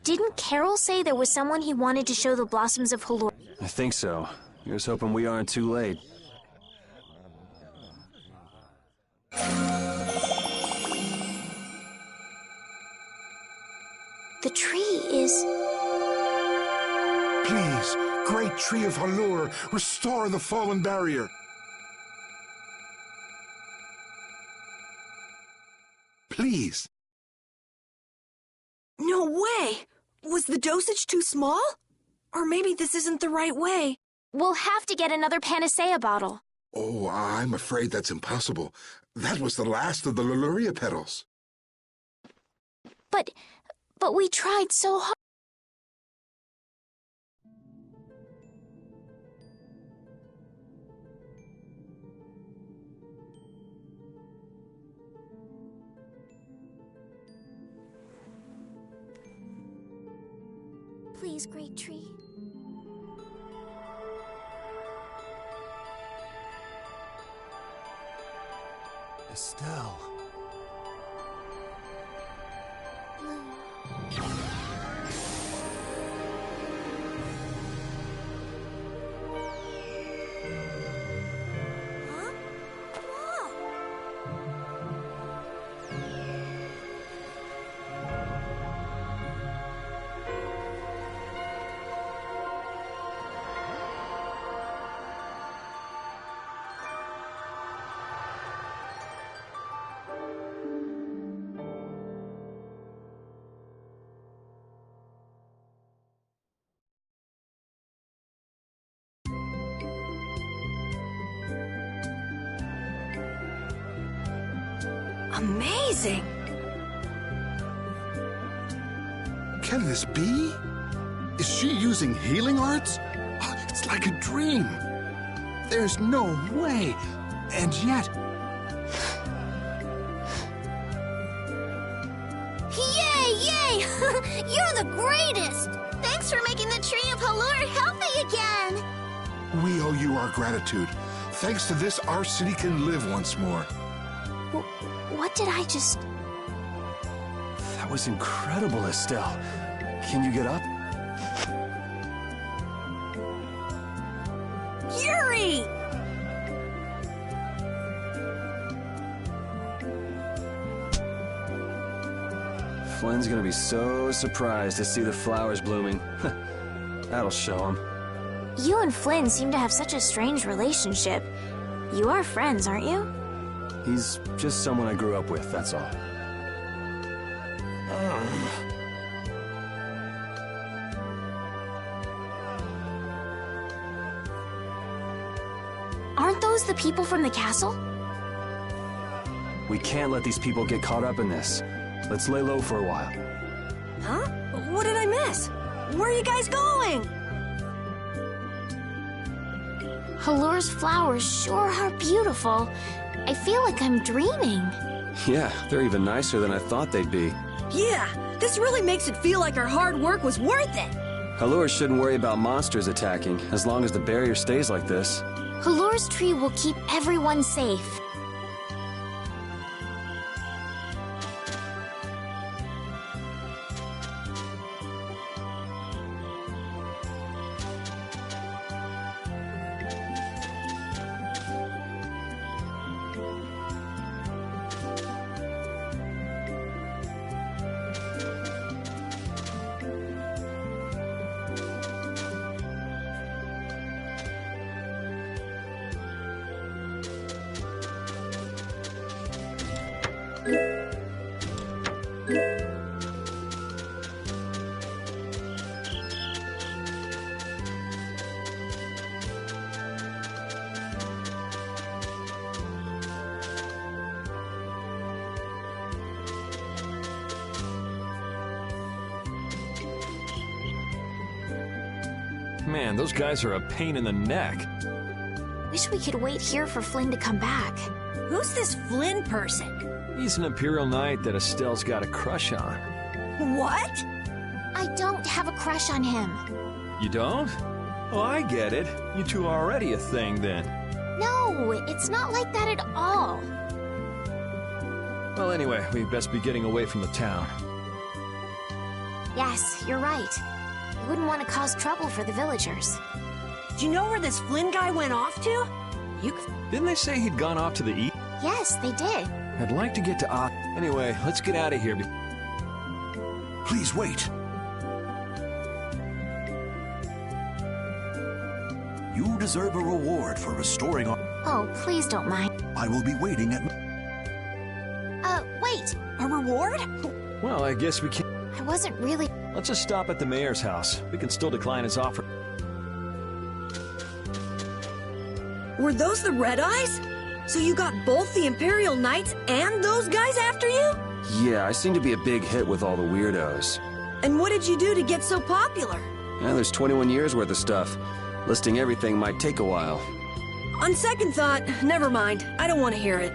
Didn't Carol say there was someone he wanted to show the blossoms of Halor? I think so. Here's hoping we aren't too late. The tree is... Please, great tree of Halur, restore the fallen barrier. Please. No way! Was the dosage too small? Or maybe this isn't the right way. We'll have to get another panacea bottle. Oh, I'm afraid that's impossible. That was the last of the Leluria petals. But we tried so hard. Please, Great Tree. Estelle. Amazing! Can this be? Is she using healing arts? It's like a dream. There's no way. And yet... Yay, yay! You're the greatest! Thanks for making the Tree of Halure healthy again! We owe you our gratitude. Thanks to this, our city can live once more. What did I just... That was incredible, Estelle. Can you get up? Yuri! Flynn's gonna be so surprised to see the flowers blooming. That'll show him. You and Flynn seem to have such a strange relationship. You are friends, aren't you? He's just someone I grew up with, that's all. Aren't those the people from the castle? We can't let these people get caught up in this. Let's lay low for a while. Huh? What did I miss? Where are you guys going? Halure's flowers sure are beautiful. I feel like I'm dreaming. Yeah, they're even nicer than I thought they'd be. Yeah, this really makes it feel like our hard work was worth it. Halure shouldn't worry about monsters attacking, as long as the barrier stays like this. Halure's tree will keep everyone safe. Man, those guys are a pain in the neck. Wish we could wait here for Flynn to come back. Who's this Flynn person? He's an Imperial Knight that Estelle's got a crush on. What? I don't have a crush on him. You don't? Oh, I get it. You two are already a thing, then. No, it's not like that at all. Well, anyway, we'd best be getting away from the town. Yes, you're right. You wouldn't want to cause trouble for the villagers. Do you know where this Flynn guy went off to? Didn't they say he'd gone off to the east? Yes, they did. I'd like to get to Anyway, let's get out of here. Please wait. You deserve a reward for restoring our... Oh, please don't mind. I will be waiting at... Wait. A reward? Well, I guess we can... I wasn't really... Let's just stop at the mayor's house. We can still decline his offer. Were those the Red Eyes? So you got both the Imperial Knights and those guys after you? Yeah, I seem to be a big hit with all the weirdos. And what did you do to get so popular? Yeah, there's 21 years worth of stuff. Listing everything might take a while. On second thought, never mind. I don't want to hear it.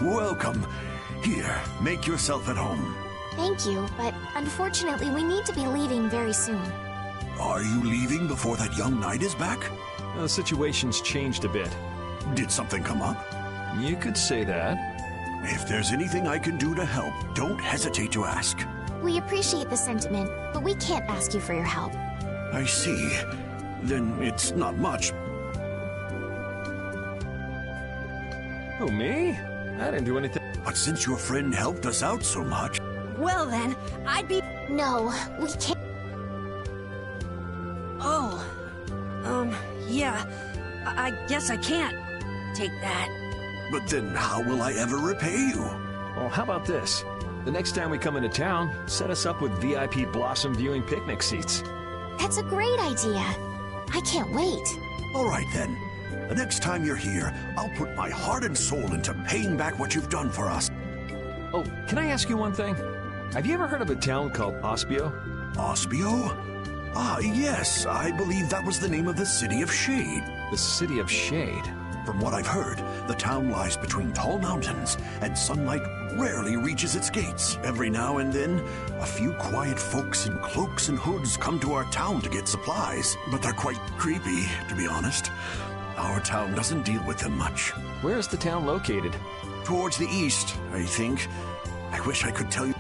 Welcome. Here, make yourself at home. Thank you, but unfortunately we need to be leaving very soon. Are you leaving before that young knight is back? Well, the situation's changed a bit. Did something come up? You could say that. If there's anything I can do to help, don't hesitate to ask. We appreciate the sentiment, but we can't ask you for your help. I see. Then it's not much. Who, me? I didn't do anything. But since your friend helped us out so much... Well then, I'd be... No, we can't. Oh. Yeah. I guess I can't take that. But then how will I ever repay you? Well, how about this? The next time we come into town, set us up with VIP blossom viewing picnic seats. That's a great idea. I can't wait. All right then. The next time you're here, I'll put my heart and soul into paying back what you've done for us. Oh, can I ask you one thing? Have you ever heard of a town called Ospio? Ospio? Ah, yes. I believe that was the name of the City of Shade. The City of Shade? From what I've heard, the town lies between tall mountains, and sunlight rarely reaches its gates. Every now and then, a few quiet folks in cloaks and hoods come to our town to get supplies. But they're quite creepy, to be honest. Our town doesn't deal with them much. Where is the town located? Towards the east, I think. I wish I could tell you.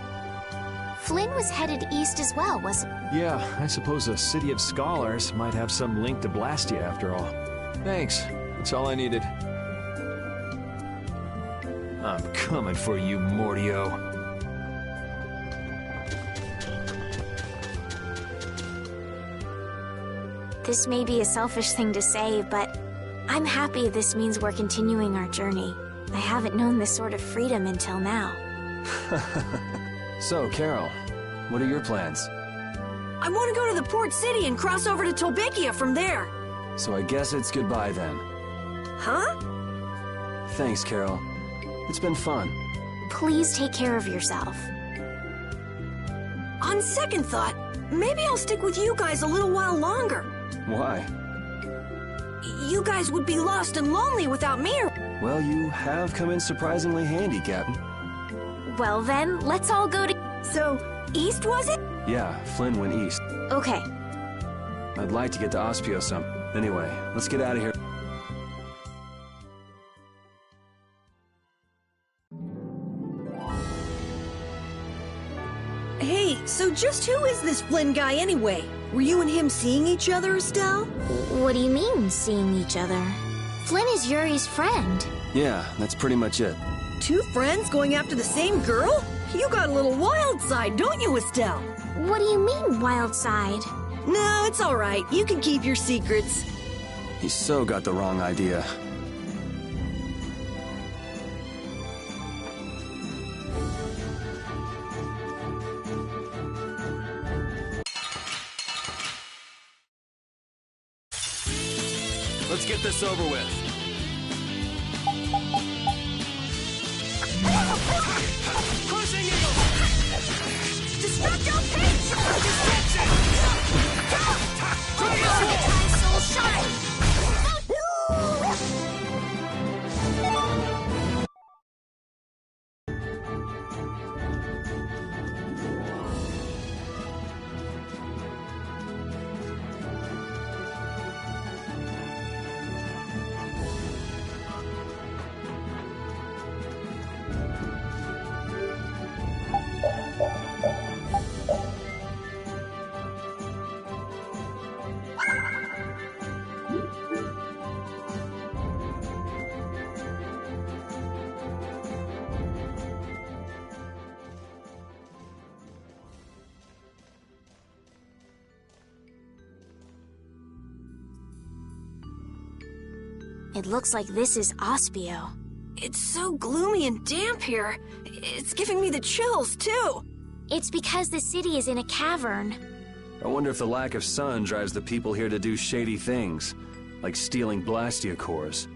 Flynn was headed east as well, wasn't he? Yeah, I suppose a City of Scholars might have some link to Blastia after all. Thanks. That's all I needed. I'm coming for you, Mortio. This may be a selfish thing to say, but I'm happy this means we're continuing our journey. I haven't known this sort of freedom until now. So, Carol, what are your plans? I want to go to the port city and cross over to Tolbikia from there. So I guess it's goodbye then. Huh? Thanks, Carol. It's been fun. Please take care of yourself. On second thought, maybe I'll stick with you guys a little while longer. Why? You guys would be lost and lonely without me. Well, you have come in surprisingly handy, Captain. Well then, let's all go to... So, east was it? Yeah, Flynn went east. Okay. I'd like to get to Ospio some. Anyway, let's get out of here. Hey, so just who is this Flynn guy anyway? Were you and him seeing each other, Estelle? What do you mean, seeing each other? Flynn is Yuri's friend. Yeah, that's pretty much it. Two friends going after the same girl? You got a little wild side, don't you, Estelle? What do you mean, wild side? No, it's all right. You can keep your secrets. He so got the wrong idea. Let's get this over with. Cruising Eagle! Destructo Pinch! Destruction! Time Soul Shine! It looks like this is Ospio. It's so gloomy and damp here. It's giving me the chills, too. It's because the city is in a cavern. I wonder if the lack of sun drives the people here to do shady things, like stealing Blastia cores.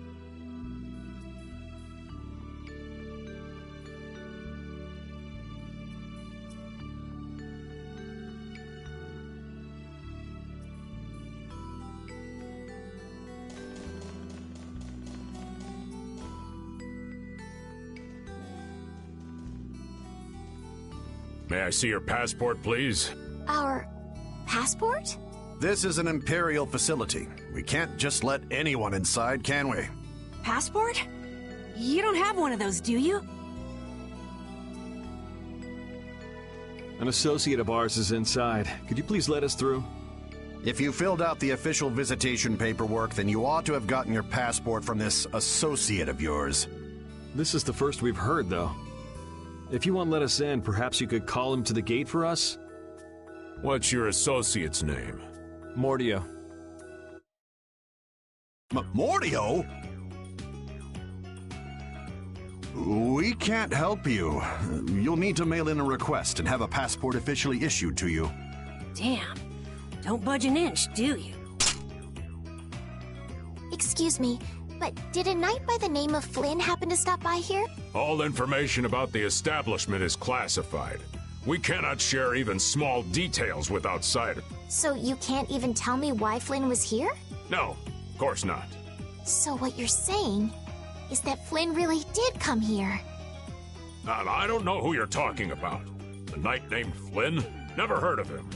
May I see your passport, please? Our passport? This is an Imperial facility. We can't just let anyone inside, can we? Passport? You don't have one of those, do you? An associate of ours is inside. Could you please let us through? If you filled out the official visitation paperwork, then you ought to have gotten your passport from this associate of yours. This is the first we've heard, though. If you won't let us in, perhaps you could call him to the gate for us? What's your associate's name? Mordio. Mordio? We can't help you. You'll need to mail in a request and have a passport officially issued to you. Damn. Don't budge an inch, do you? Excuse me, but did a knight by the name of Flynn happen to stop by here? All information about the establishment is classified. We cannot share even small details with outsiders. So you can't even tell me why Flynn was here? No, of course not. So what you're saying is that Flynn really did come here. Now, I don't know who you're talking about. A knight named Flynn? Never heard of him.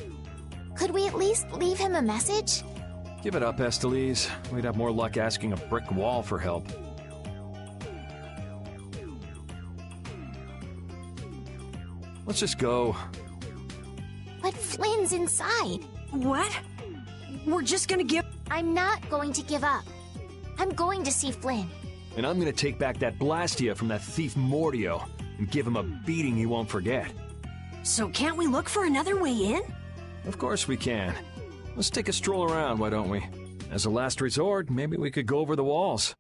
Could we at least leave him a message? Give it up, Estelise. We'd have more luck asking a brick wall for help. Let's just go. But Flynn's inside. What? We're just gonna give... I'm not going to give up. I'm going to see Flynn. And I'm gonna take back that Blastia from that thief Mordio and give him a beating he won't forget. So can't we look for another way in? Of course we can. Let's take a stroll around, why don't we? As a last resort, maybe we could go over the walls.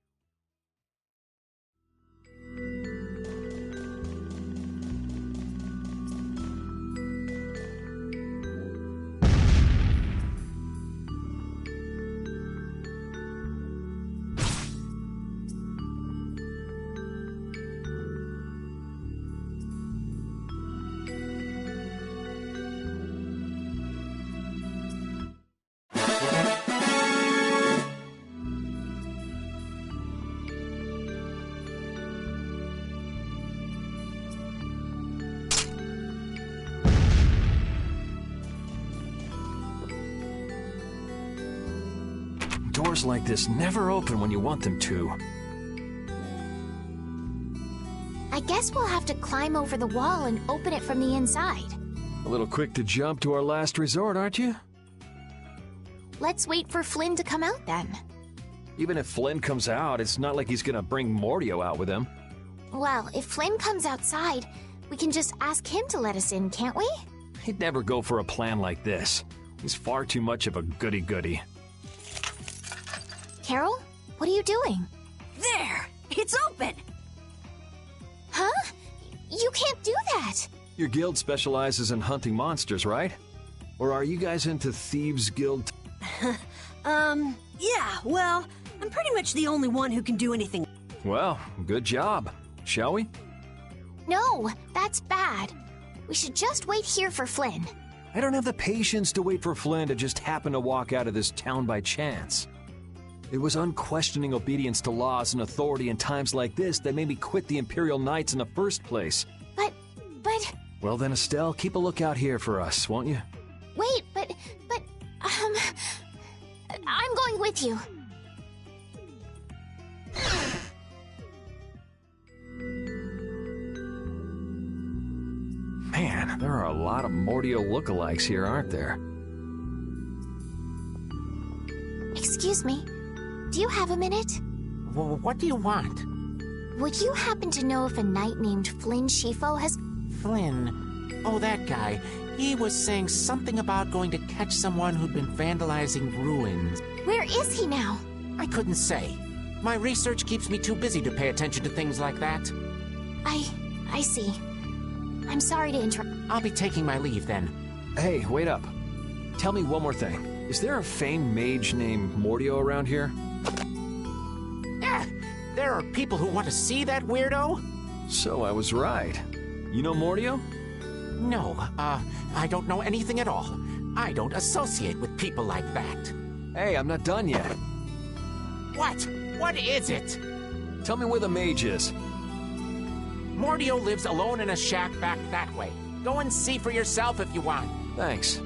Doors like this never open when you want them to. I guess we'll have to climb over the wall and open it from the inside. A little quick to jump to our last resort, aren't you? Let's wait for Flynn to come out then. Even if Flynn comes out, it's not like he's gonna bring Mordio out with him. Well, if Flynn comes outside, we can just ask him to let us in, can't we? He'd never go for a plan like this. He's far too much of a goody-goody. Carol, what are you doing? There! It's open! Huh? You can't do that! Your guild specializes in hunting monsters, right? Or are you guys into Thieves Guild? Yeah, well, I'm pretty much the only one who can do anything. Well, good job. Shall we? No, that's bad. We should just wait here for Flynn. I don't have the patience to wait for Flynn to just happen to walk out of this town by chance. It was unquestioning obedience to laws and authority in times like this that made me quit the Imperial Knights in the first place. But... Well then, Estelle, keep a lookout here for us, won't you? Wait, but... I'm going with you. Man, there are a lot of Mordio lookalikes here, aren't there? Excuse me. Do you have a minute? What do you want? Would you happen to know if a knight named Flynn Shifo has... Flynn? Oh, that guy. He was saying something about going to catch someone who'd been vandalizing ruins. Where is he now? I couldn't say. My research keeps me too busy to pay attention to things like that. I see. I'm sorry to interrupt. I'll be taking my leave then. Hey, wait up. Tell me one more thing. Is there a famed mage named Mordio around here? There are people who want to see that weirdo? So I was right. You know Mordio? No, I don't know anything at all. I don't associate with people like that. Hey, I'm not done yet. What? What is it? Tell me where the mage is. Mordio lives alone in a shack back that way. Go and see for yourself if you want. Thanks.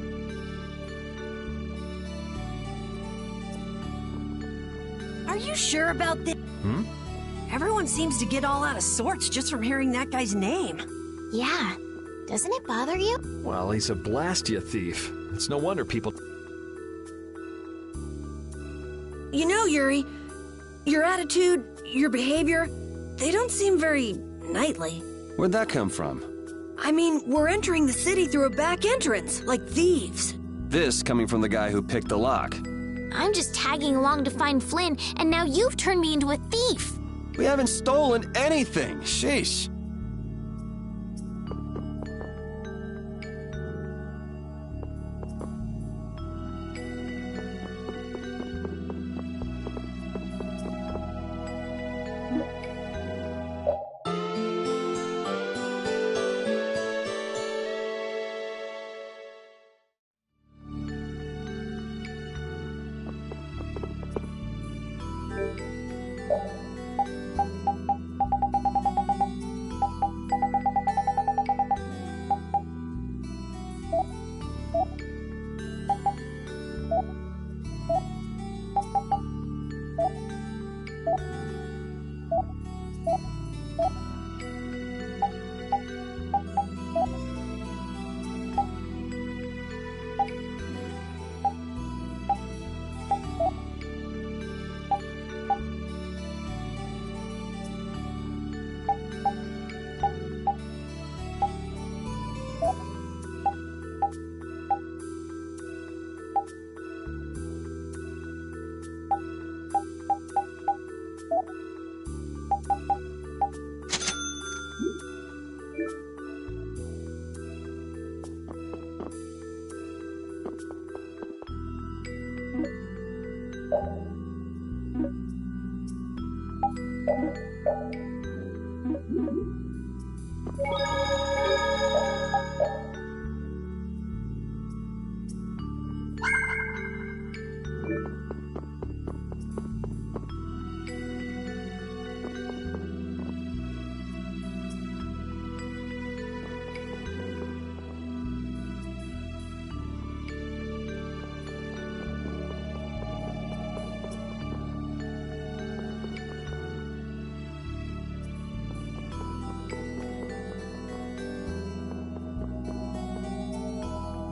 Are you sure about this? Everyone seems to get all out of sorts just from hearing that guy's name. Yeah. Doesn't it bother you? Well, he's a Blastia thief. It's no wonder people... You know, Yuri, your attitude, your behavior, they don't seem very knightly. Where'd that come from? I mean, we're entering the city through a back entrance, like thieves. This coming from the guy who picked the lock. I'm just tagging along to find Flynn, and now you've turned me into a thief. We haven't stolen anything. Sheesh.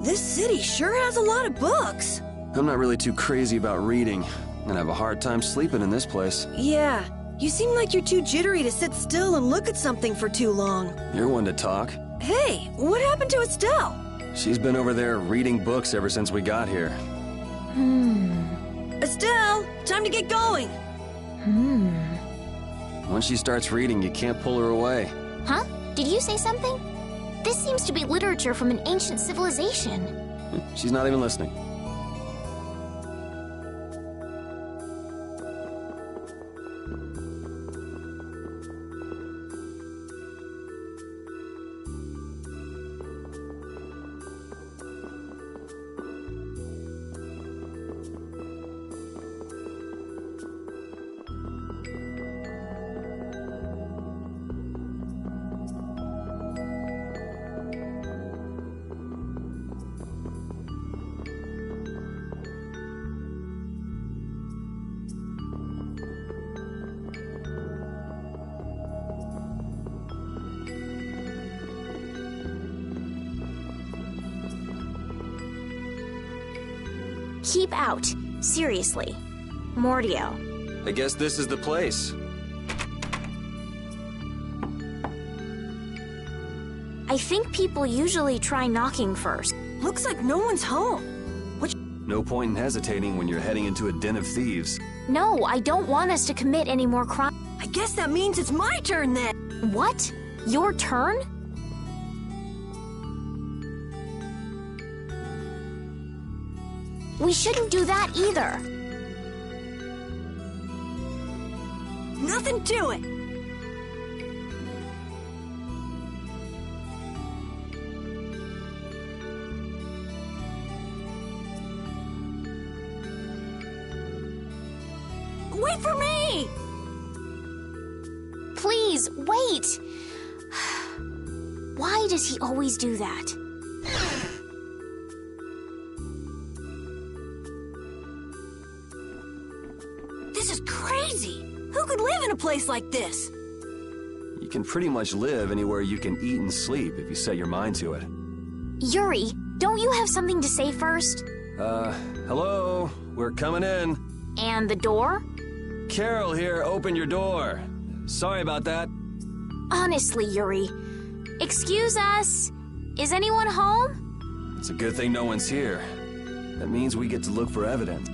This city sure has a lot of books. I'm not really too crazy about reading, and I have a hard time sleeping in this place. Yeah, you seem like you're too jittery to sit still and look at something for too long. You're one to talk. Hey, what happened to Estelle? She's been over there reading books ever since we got here. Estelle, time to get going. Once she starts reading, you can't pull her away. Huh? Did you say something? This seems to be literature from an ancient civilization. She's not even listening. Keep out. Seriously. Mordio. I guess this is the place. I think people usually try knocking first. Looks like no one's home. No point in hesitating when you're heading into a den of thieves. No, I don't want us to commit any more crime. I guess that means it's my turn then. What? Your turn? We shouldn't do that either. Nothing to it. Wait for me! Please, wait! Why does he always do that? This is crazy! Who could live in a place like this? You can pretty much live anywhere you can eat and sleep if you set your mind to it. Yuri, don't you have something to say first? Hello? We're coming in. And the door? Carol here, open your door. Sorry about that. Honestly, Yuri. Excuse us. Is anyone home? It's a good thing no one's here. That means we get to look for evidence.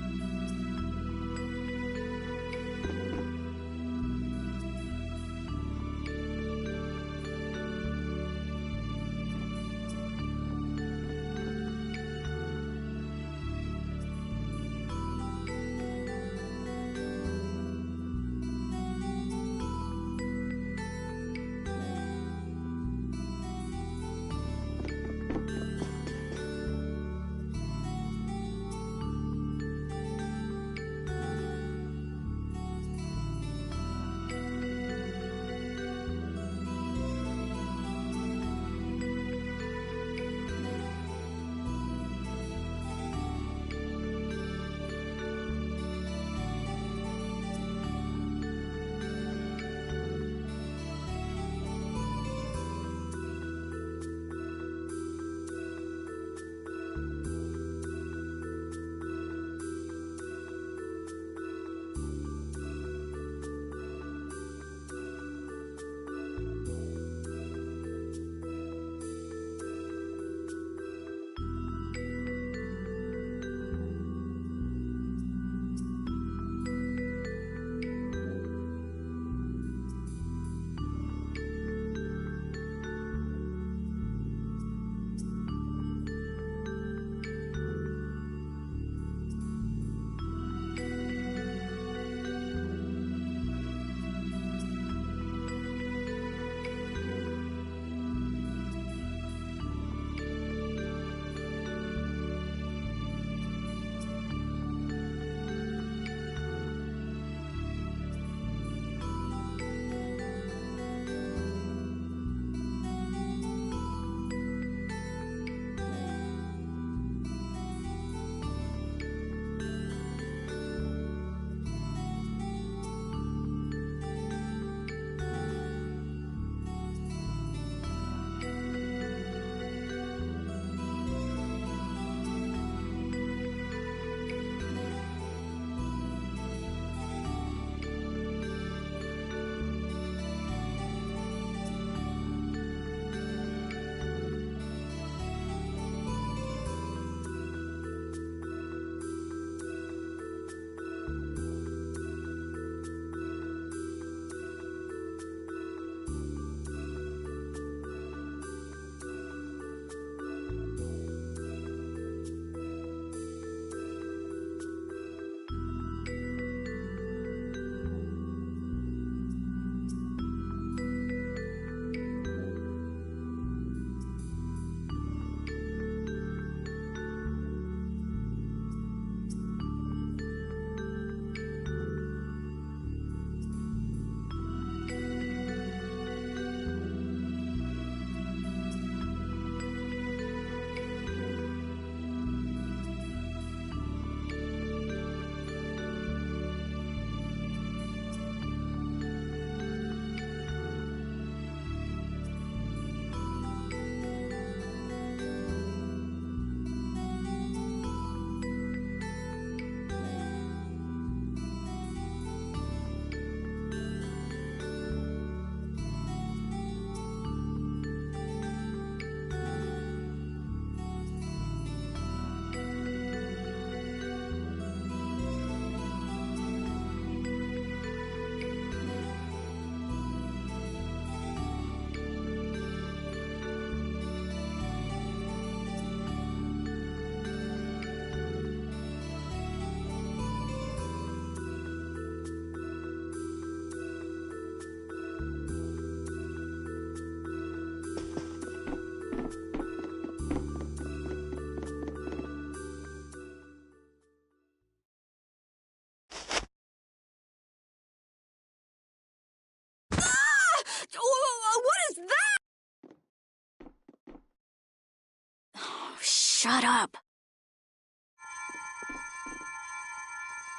Shut up.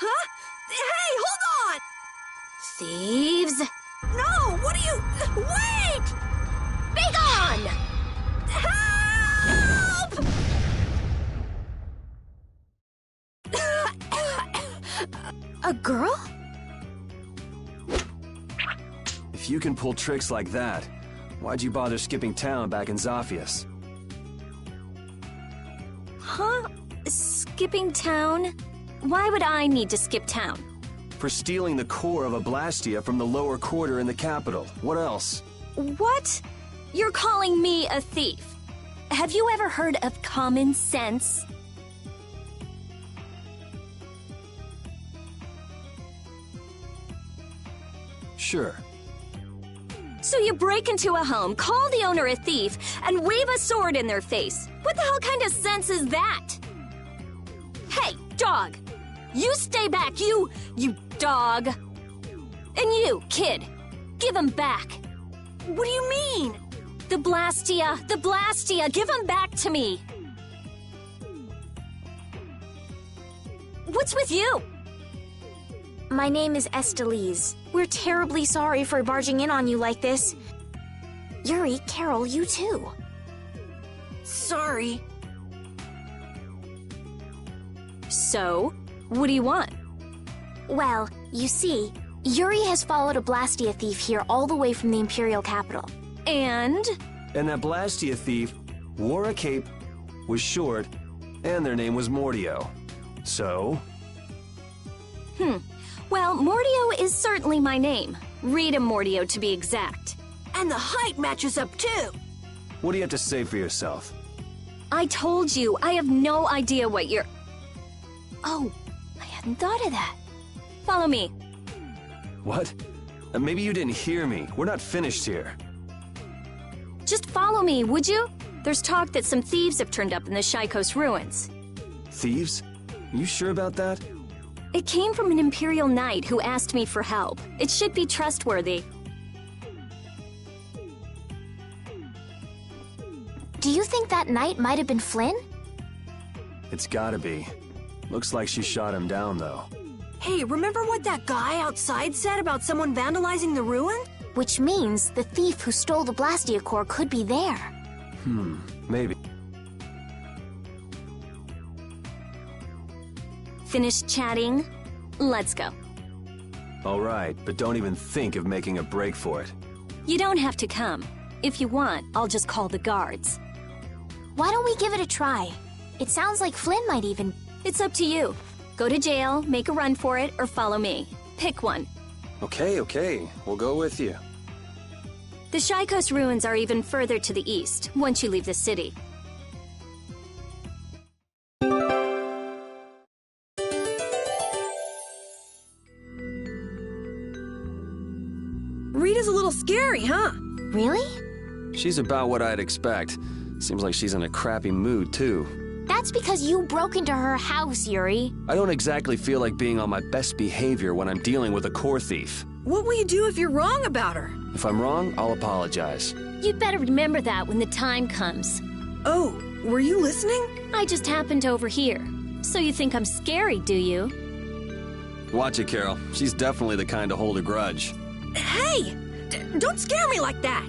Huh? Hey, hold on! Thieves? No, what are you... Wait! Be gone! Help! A girl? If you can pull tricks like that, why'd you bother skipping town back in Zaphias? Huh? Skipping town? Why would I need to skip town? For stealing the core of a Blastia from the lower quarter in the capital. What else? What? You're calling me a thief? Have you ever heard of common sense? Sure. So you break into a home, call the owner a thief, and wave a sword in their face. What the hell kind of sense is that? Hey, dog! You stay back, you dog! And you, kid, give him back. What do you mean? The Blastia, give him back to me. What's with you? My name is Estelise. We're terribly sorry for barging in on you like this. Yuri, Carol, you too. Sorry. So, what do you want? Well, you see, Yuri has followed a Blastia thief here all the way from the Imperial capital. And? And that Blastia thief wore a cape, was short, and their name was Mordio. So? Well, Mordio is certainly my name. Rita Mordio, to be exact. And the height matches up, too. What do you have to say for yourself? I told you, I have no idea what you're... Oh, I hadn't thought of that. Follow me. What? Maybe you didn't hear me. We're not finished here. Just follow me, would you? There's talk that some thieves have turned up in the Shaikos ruins. Thieves? You sure about that? It came from an Imperial Knight who asked me for help. It should be trustworthy. Do you think that knight might have been Flynn? It's gotta be. Looks like she shot him down, though. Hey, remember what that guy outside said about someone vandalizing the ruin? Which means the thief who stole the Blastia core could be there. Maybe. Finished chatting? Let's go. All right, but don't even think of making a break for it. You don't have to come. If you want, I'll just call the guards. Why don't we give it a try? It sounds like Flynn might even... It's up to you. Go to jail, make a run for it, or follow me. Pick one. Okay. We'll go with you. The Shaikos ruins are even further to the east, once you leave the city. Rita's a little scary, huh? Really? She's about what I'd expect. Seems like she's in a crappy mood, too. That's because you broke into her house, Yuri. I don't exactly feel like being on my best behavior when I'm dealing with a core thief. What will you do if you're wrong about her? If I'm wrong, I'll apologize. You'd better remember that when the time comes. Oh, were you listening? I just happened to overhear. So you think I'm scary, do you? Watch it, Carol. She's definitely the kind to hold a grudge. Hey! Don't scare me like that!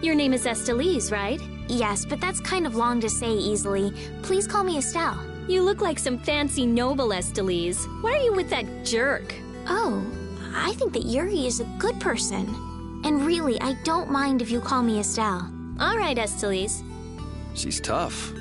Your name is Estelise, right? Yes, but that's kind of long to say easily. Please call me Estelle. You look like some fancy noble, Estelise. Why are you with that jerk? Oh, I think that Yuri is a good person. And really, I don't mind if you call me Estelle. All right, Estelise. She's tough.